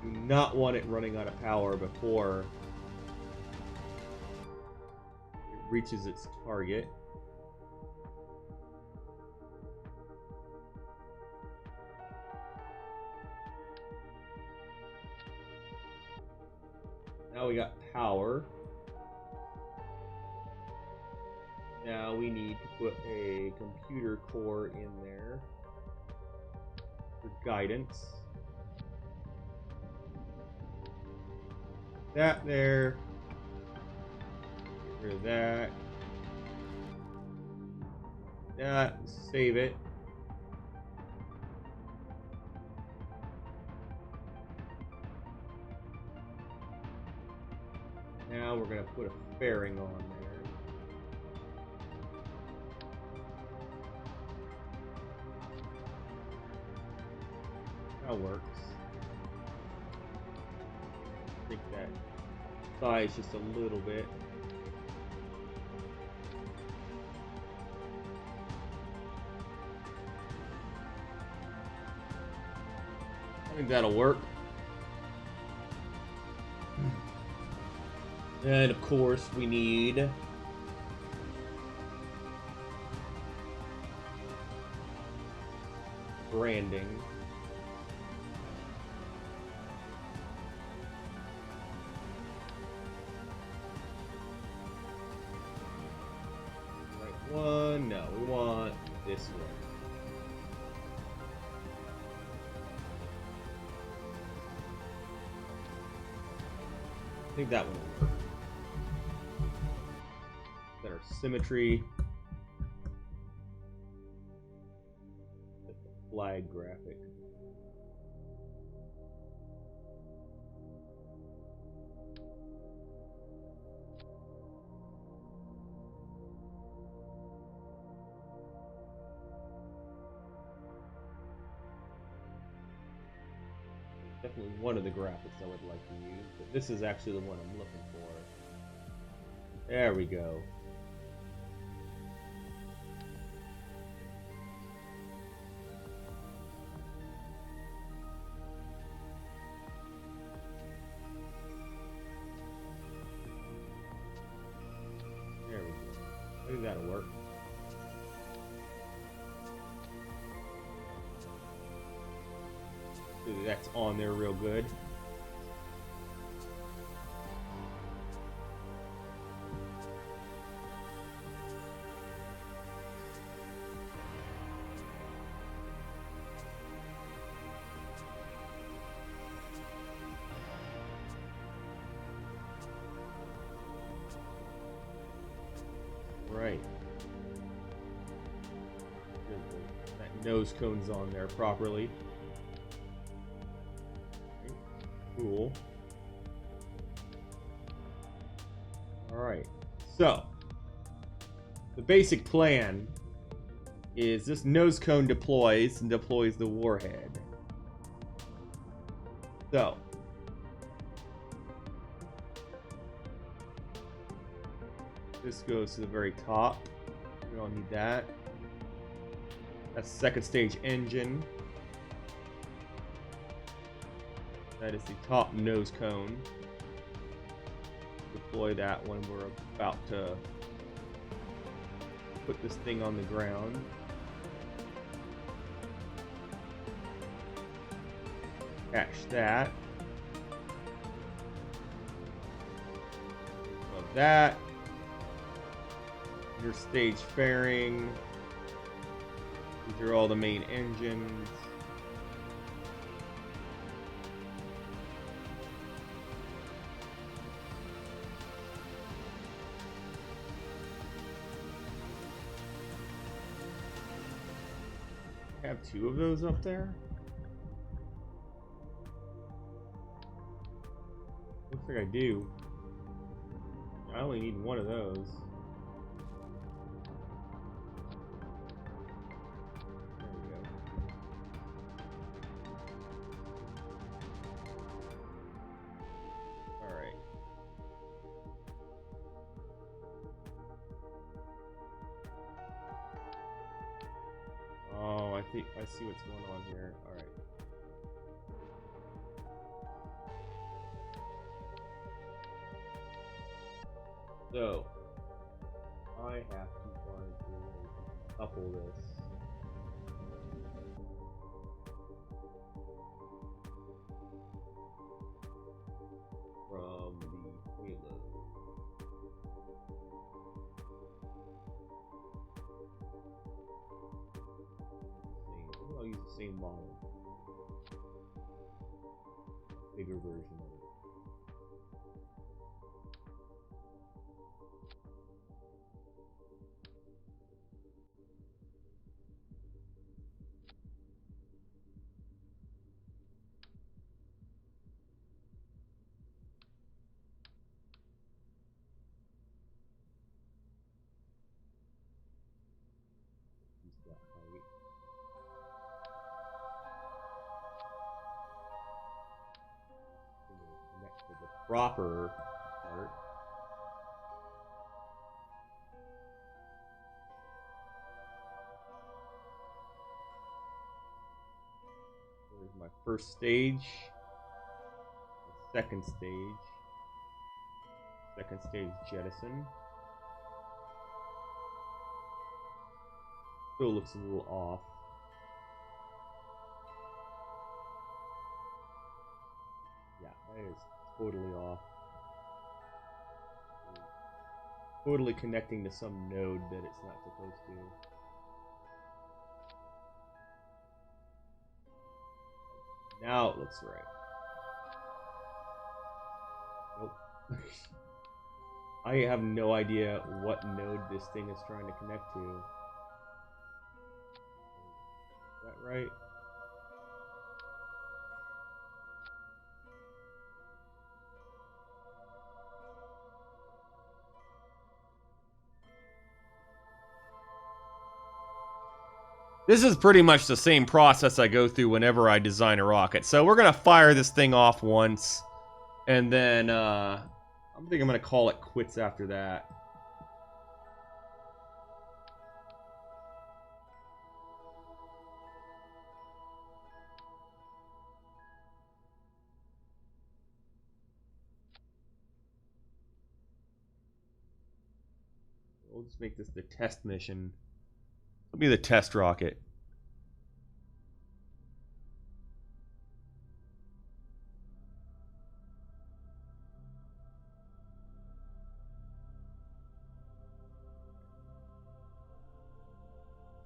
Do not want it running out of power before it reaches its target. Now we got power. Now we need to put a computer core in there for guidance. That there. Get rid of that. That. Save it. Now we're going to put a fairing on there. That works. I think that size just a little bit. I think that'll work. And of course we need branding. Right one? No, we want this one. I think that one will work. Better symmetry. The flag graphic. Definitely one of the graphics I would like to use, but this is actually the one I'm looking for. There we go. There we go. I think that'll work. That's on there real good. Right. That nose cone's on there properly. Cool. Alright, so the basic plan is this nose cone deploys and deploys the warhead. So this goes to the very top. We don't need that. That's second stage engine. That is the top nose cone. Deploy that when we're about to put this thing on the ground. Catch that. Above that. Your stage fairing. These are all the main engines. Have two of those up there? Looks like I do. I only need one of those. There we go. Alright. Oh, I think I see what's going on here. All right. So I have to find a way to couple this. From the payload. same model. Bigger version of it. Use that height. Connect to the proper part. There's my first stage, the second stage jettison. Still looks a little off. Yeah, that is totally off. Totally connecting to some node that it's not supposed to. Now it looks right. Nope. I have no idea what node this thing is trying to connect to. Is that right? This is pretty much the same process I go through whenever I design a rocket. So we're gonna fire this thing off once, and then I think I'm gonna call it quits after that. We'll just make this the test mission. It'll be the test rocket.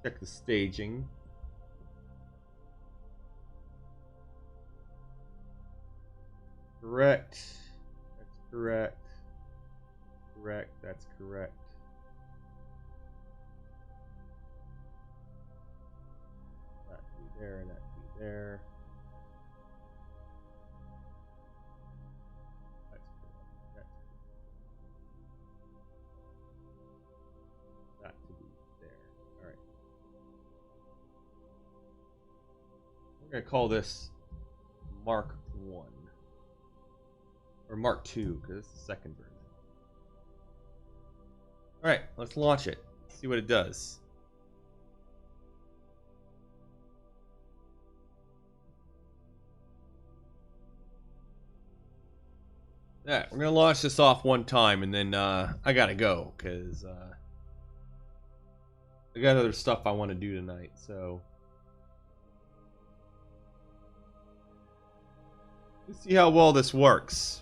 Check the staging. Correct. That's correct. Correct. That's correct. That to be there, and that to be there. That's correct. That's correct. That to be there. All right. We're gonna call this Mark 1. Or Mark 2, because it's the second version. Alright, let's launch it. See what it does. Alright, we're gonna launch this off one time, and then I gotta go, because I got other stuff I want to do tonight, so let's see how well this works.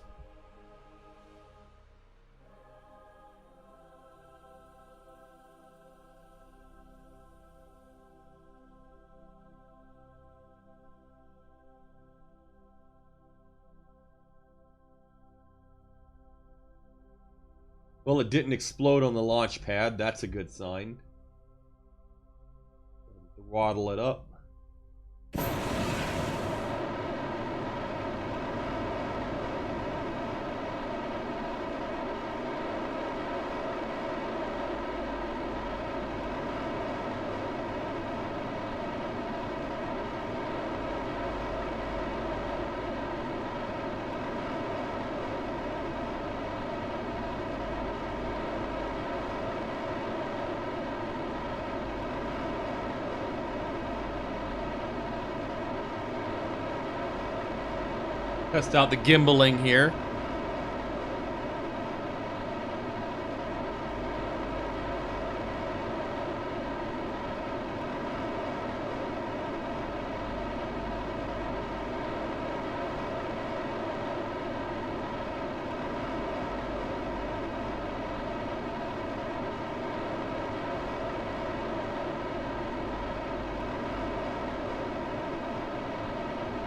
Well, it didn't explode on the launch pad. That's a good sign. Waddle it up. Test out the gimbaling here.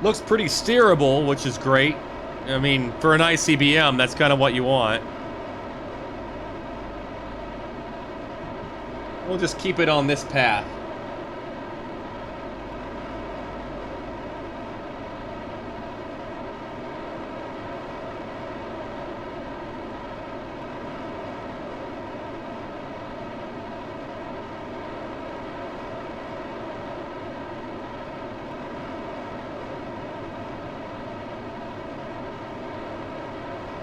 Looks pretty steerable, which is great. I mean, for an ICBM, that's kind of what you want. We'll just keep it on this path.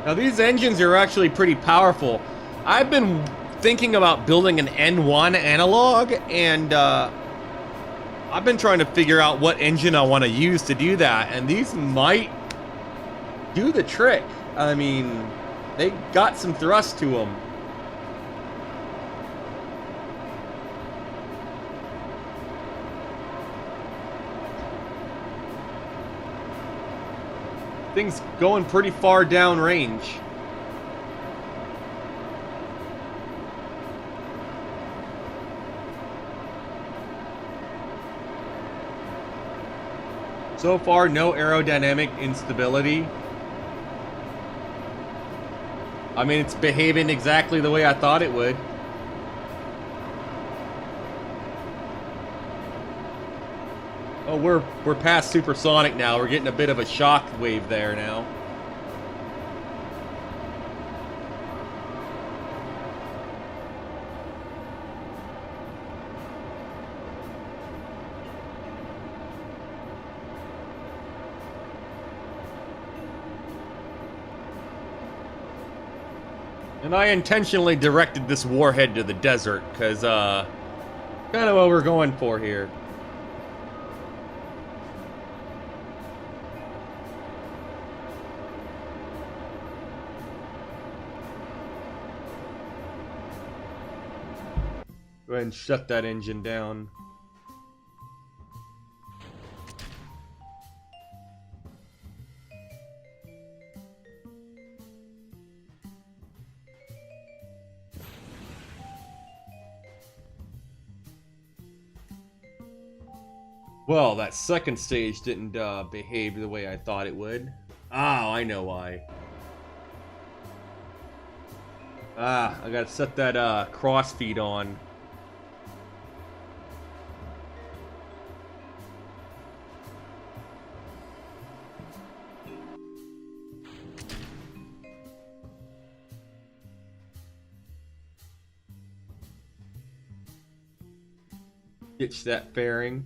Now these engines are actually pretty powerful. I've been thinking about building an N1 analog, and I've been trying to figure out what engine I want to use to do that, and these might do the trick. I mean, they got some thrust to them. Thing's going pretty far down range. So far, no aerodynamic instability. I mean, it's behaving exactly the way I thought it would. Oh, we're past supersonic now. We're getting a bit of a shock wave there now. And I intentionally directed this warhead to the desert, because, kind of what we're going for here. Go ahead and shut that engine down. Well, that second stage didn't behave the way I thought it would. Oh, I know why. I gotta set that crossfeed on. Ditch that fairing.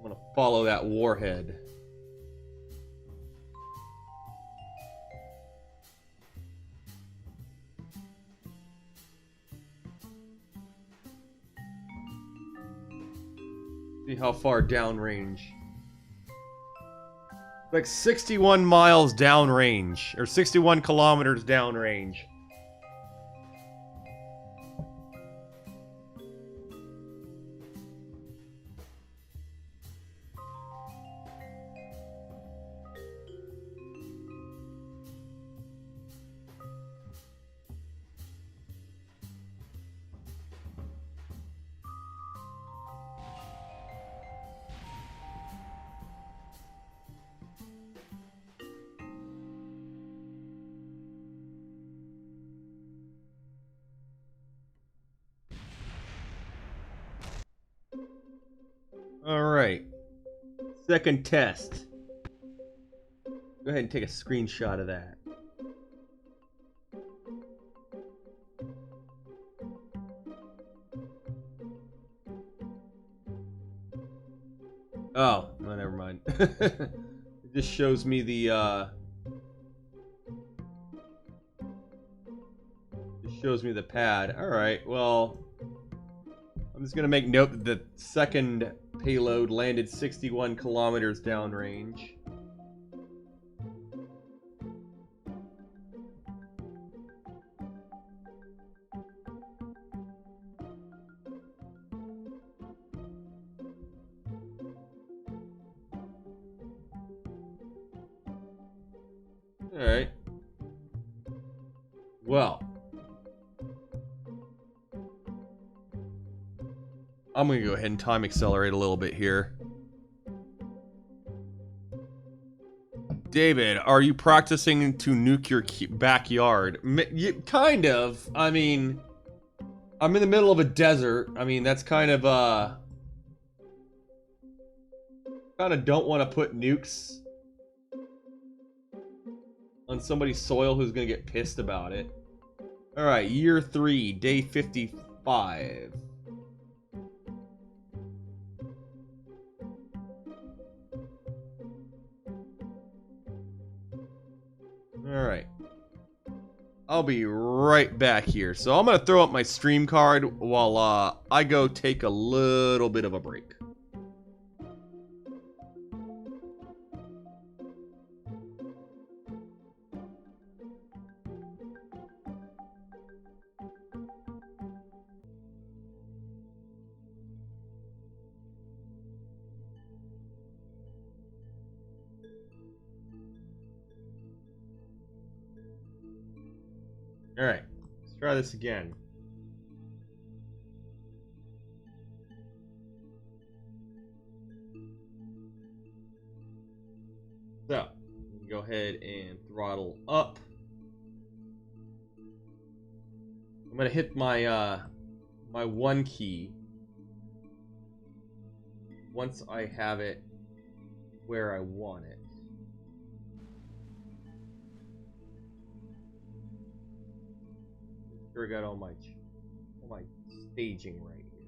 I want to follow that warhead. See how far downrange. Like 61 miles downrange, or 61 kilometers downrange. Alright. Second test. Go ahead and take a screenshot of that. Oh, no, never mind. It just shows me the, It shows me the pad. Alright, well... I'm just gonna make note that the second payload landed 61 kilometers downrange. Alright. Well, I'm gonna go ahead and time accelerate a little bit here. David, are you practicing to nuke your backyard? Kind of. I mean, I'm in the middle of a desert. I mean, that's kind of don't want to put nukes on somebody's soil who's gonna get pissed about it. All right, year 3, day 55. All right. I'll be right back here. So I'm going to throw up my stream card while I go take a little bit of a break. All right, let's try this again. So, go ahead and throttle up. I'm gonna hit my my 1 key once I have it where I want it. I got all my staging right here.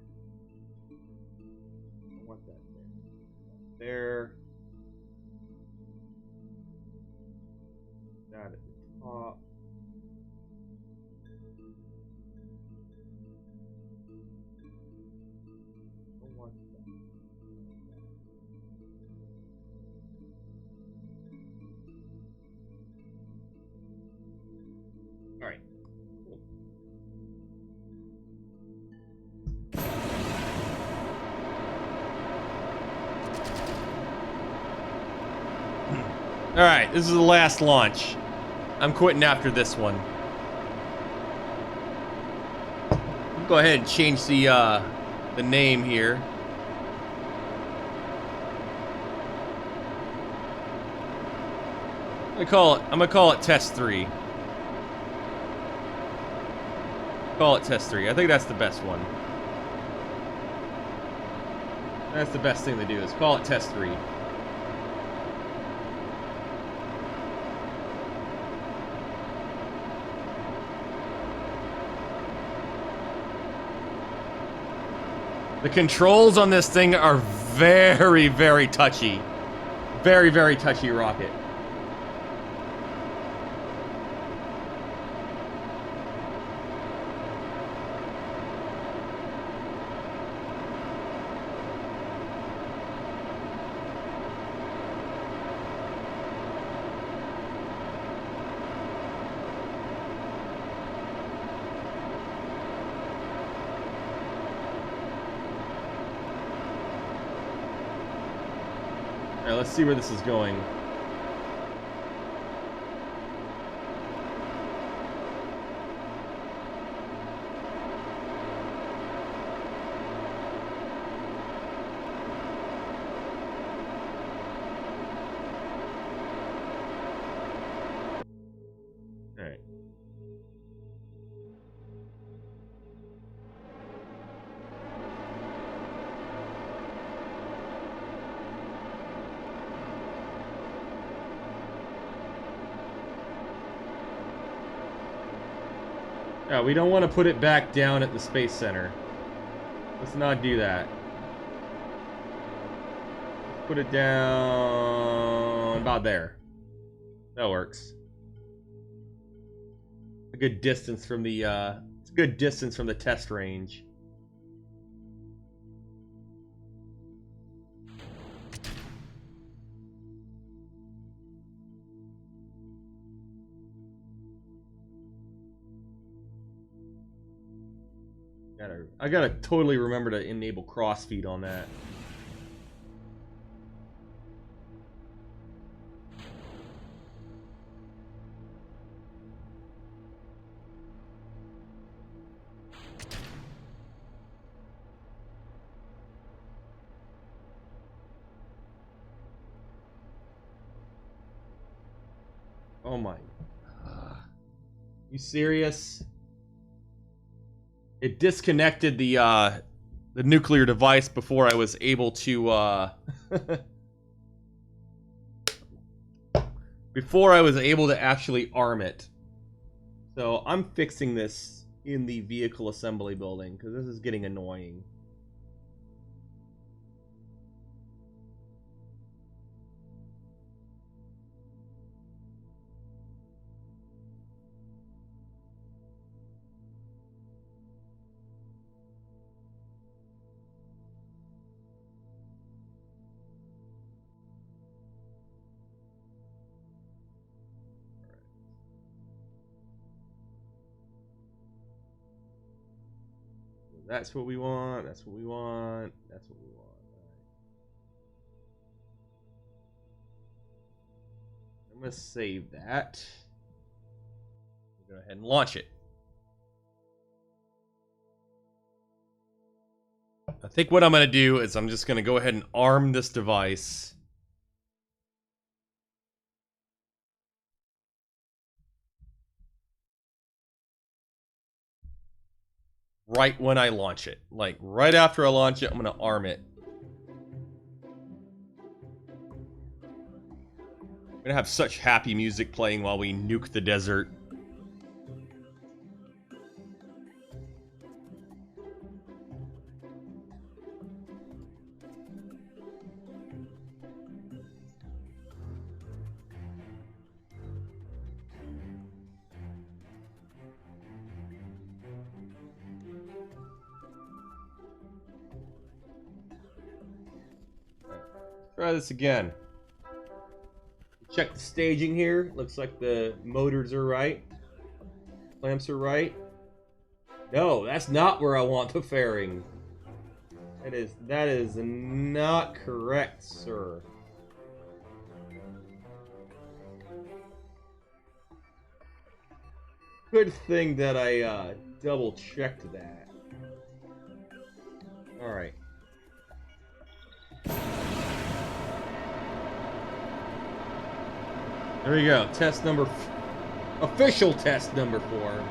I want that there. That at the top. I want that. All right. Alright, this is the last launch. I'm quitting after this one. Go ahead and change the name here. I'm gonna call it Test 3. Call it Test 3. I think that's the best one. That's the best thing to do, is call it Test 3. The controls on this thing are very, very touchy. Very, very touchy rocket. Alright, let's see where this is going. Alright. Yeah, we don't want to put it back down at the Space Center. Let's not do that. Put it down about there. That works. A good distance from the it's a good distance from the test range. I gotta totally remember to enable crossfeed on that. Oh my. You serious? It disconnected the nuclear device before I was able to before I was able to actually arm it. So I'm fixing this in the vehicle assembly building because this is getting annoying. That's what we want. That's what we want. That's what we want. All right. I'm going to save that. Go ahead and launch it. I think what I'm going to do is I'm just going to go ahead and arm this device. Right when I launch it. Like, right after I launch it, I'm going to arm it. I'm going to have such happy music playing while we nuke the desert. Try this again. Check the staging here. Looks like the motors are right. Clamps are right. No, that's not where I want the fairing. That is not correct, sir. Good thing that I double checked that. All right. There we go. Official test number 4.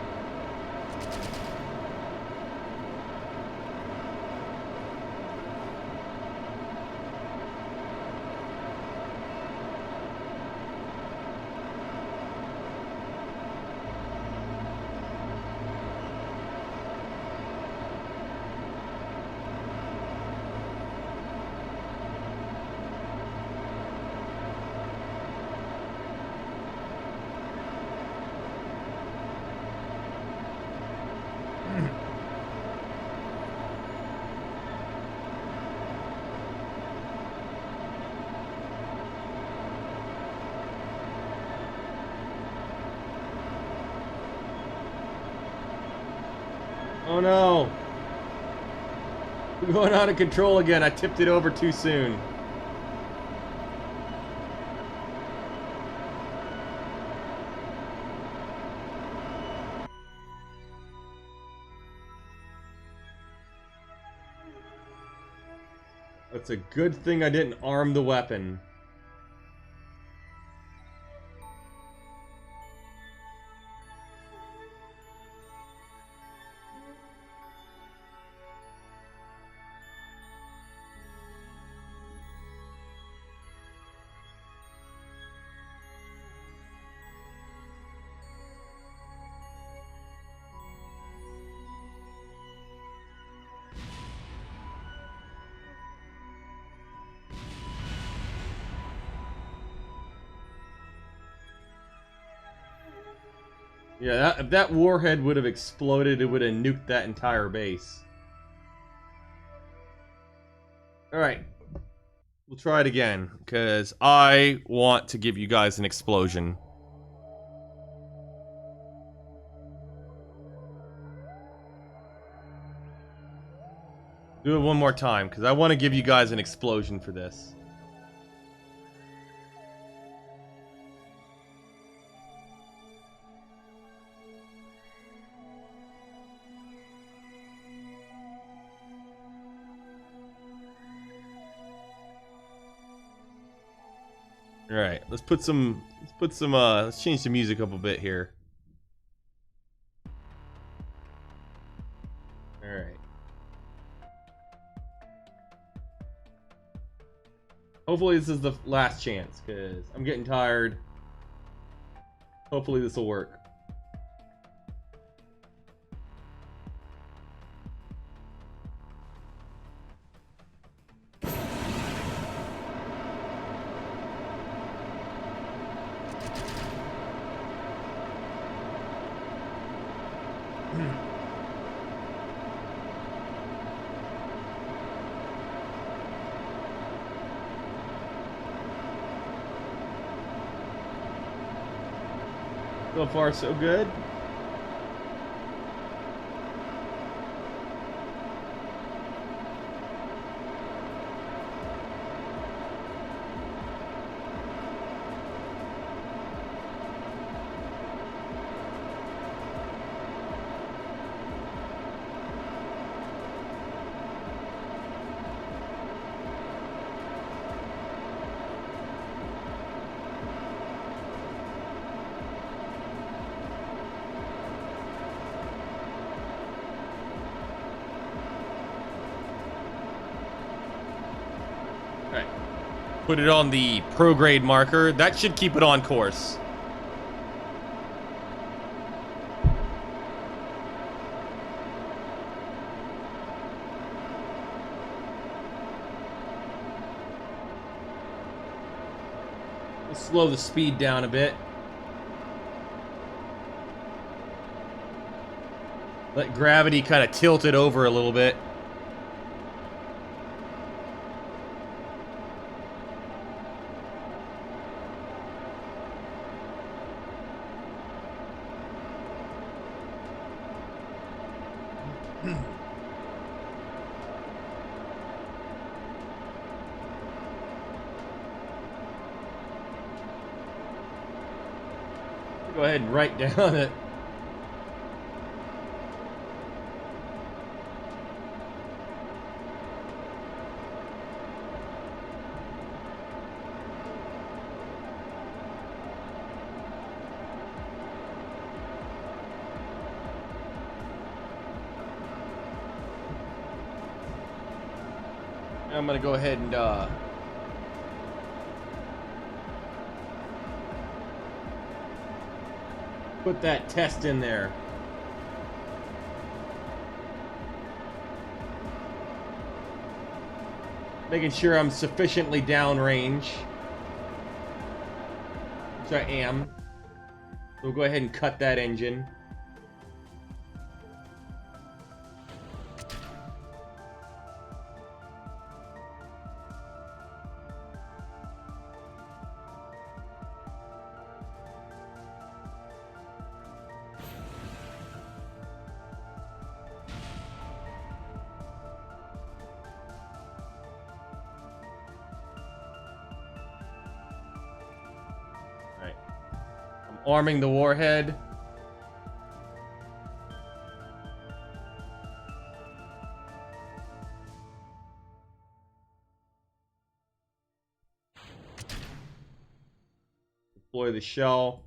Oh no! We're going out of control again. I tipped it over too soon. It's a good thing I didn't arm the weapon. Yeah, if that warhead would have exploded, it would have nuked that entire base. Alright. We'll try it again, because I want to give you guys an explosion. Do it one more time, because I want to give you guys an explosion for this. All right, let's change the music up a bit here. All right. Hopefully this is the last chance, because I'm getting tired. Hopefully this will work. So far, so good. Put it on the prograde marker. That should keep it on course. Let's slow the speed down a bit. Let gravity kind of tilt it over a little bit. Go ahead and write down it. I'm gonna go ahead and put that test in there. Making sure I'm sufficiently downrange, which I am. We'll go ahead and cut that engine. Arming the warhead. Deploy the shell.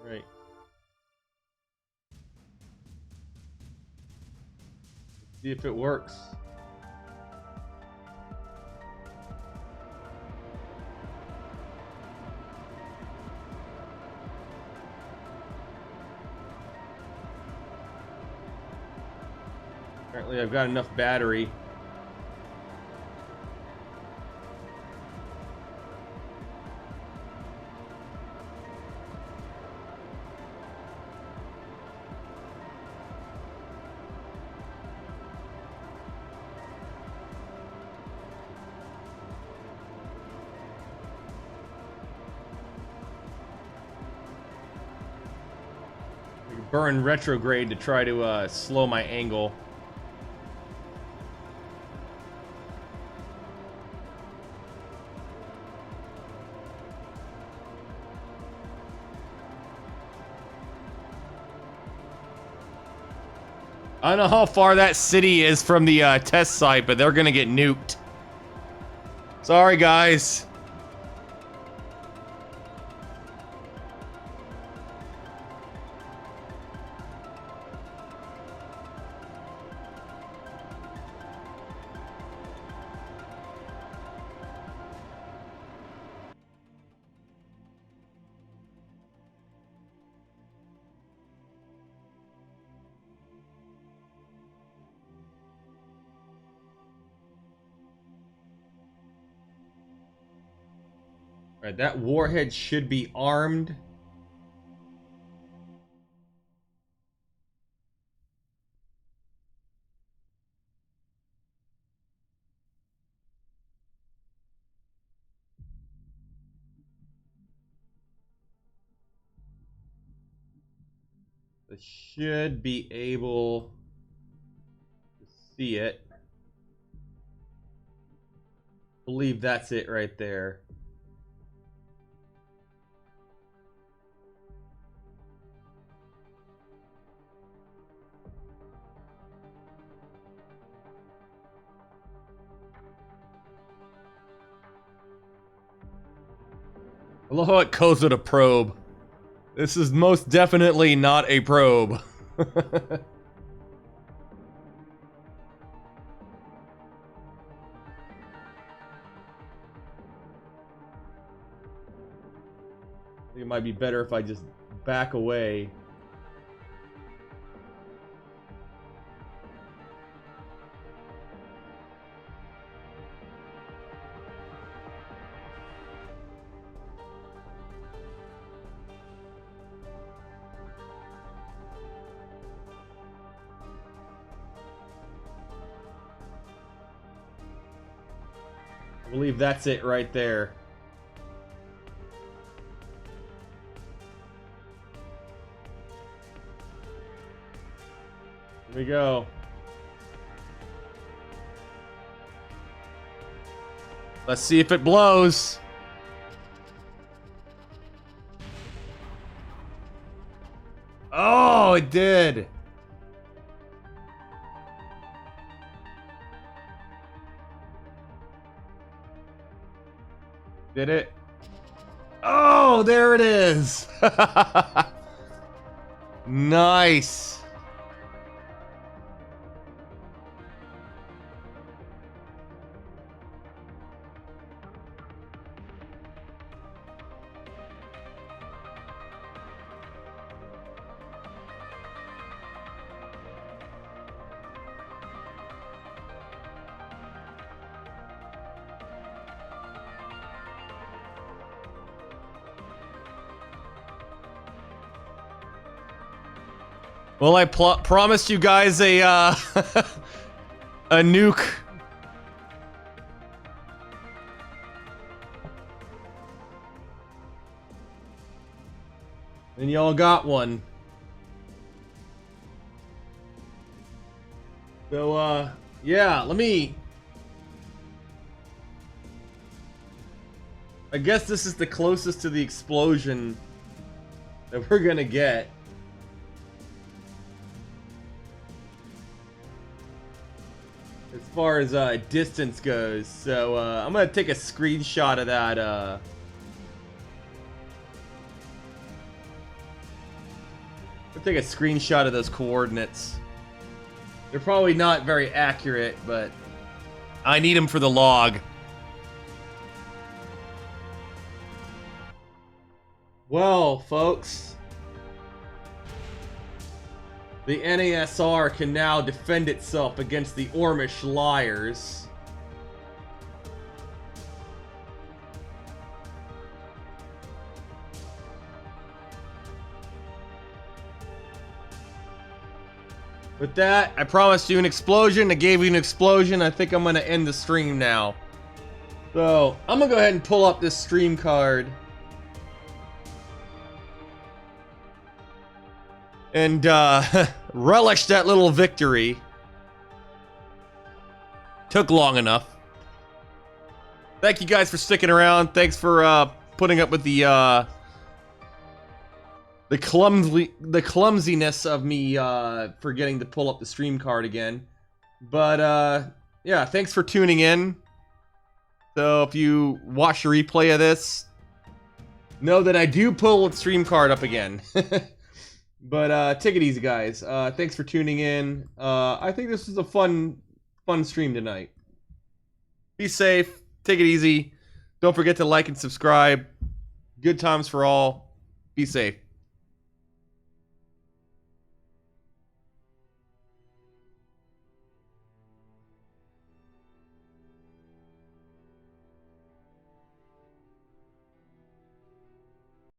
Right. See if it works. Apparently I've got enough battery. burn retrograde to try to slow my angle. I don't know how far that city is from the test site, but they're gonna get nuked. Sorry, guys. Right, that warhead should be armed. I should be able to see it. I believe that's it right there. I love how it goes with a probe. This is most definitely not a probe. I think it might be better if I just back away. I believe that's it right there. Here we go. Let's see if it blows. Oh, it did. Did it? Oh, there it is. Nice. Well, I promised you guys a a nuke. And y'all got one. So, yeah, let me... I guess this is the closest to the explosion that we're gonna get. As far as distance goes, so I'm gonna take a screenshot of that. I'll take a screenshot of those coordinates. They're probably not very accurate, but I need them for the log. Well, folks, the N.A.S.R. can now defend itself against the Ormish liars. With that, I promised you an explosion. I gave you an explosion. I think I'm going to end the stream now. So, I'm going to go ahead and pull up this stream card. and relish that little victory. Took long enough. Thank you guys for sticking around. Thanks for putting up with the clumsiness of me forgetting to pull up the stream card again. But yeah, thanks for tuning in. So if you watch the replay of this, know that I do pull the stream card up again. But take it easy, guys. Thanks for tuning in. I think this was a fun stream tonight. Be safe. Take it easy. Don't forget to like and subscribe. Good times for all. Be safe.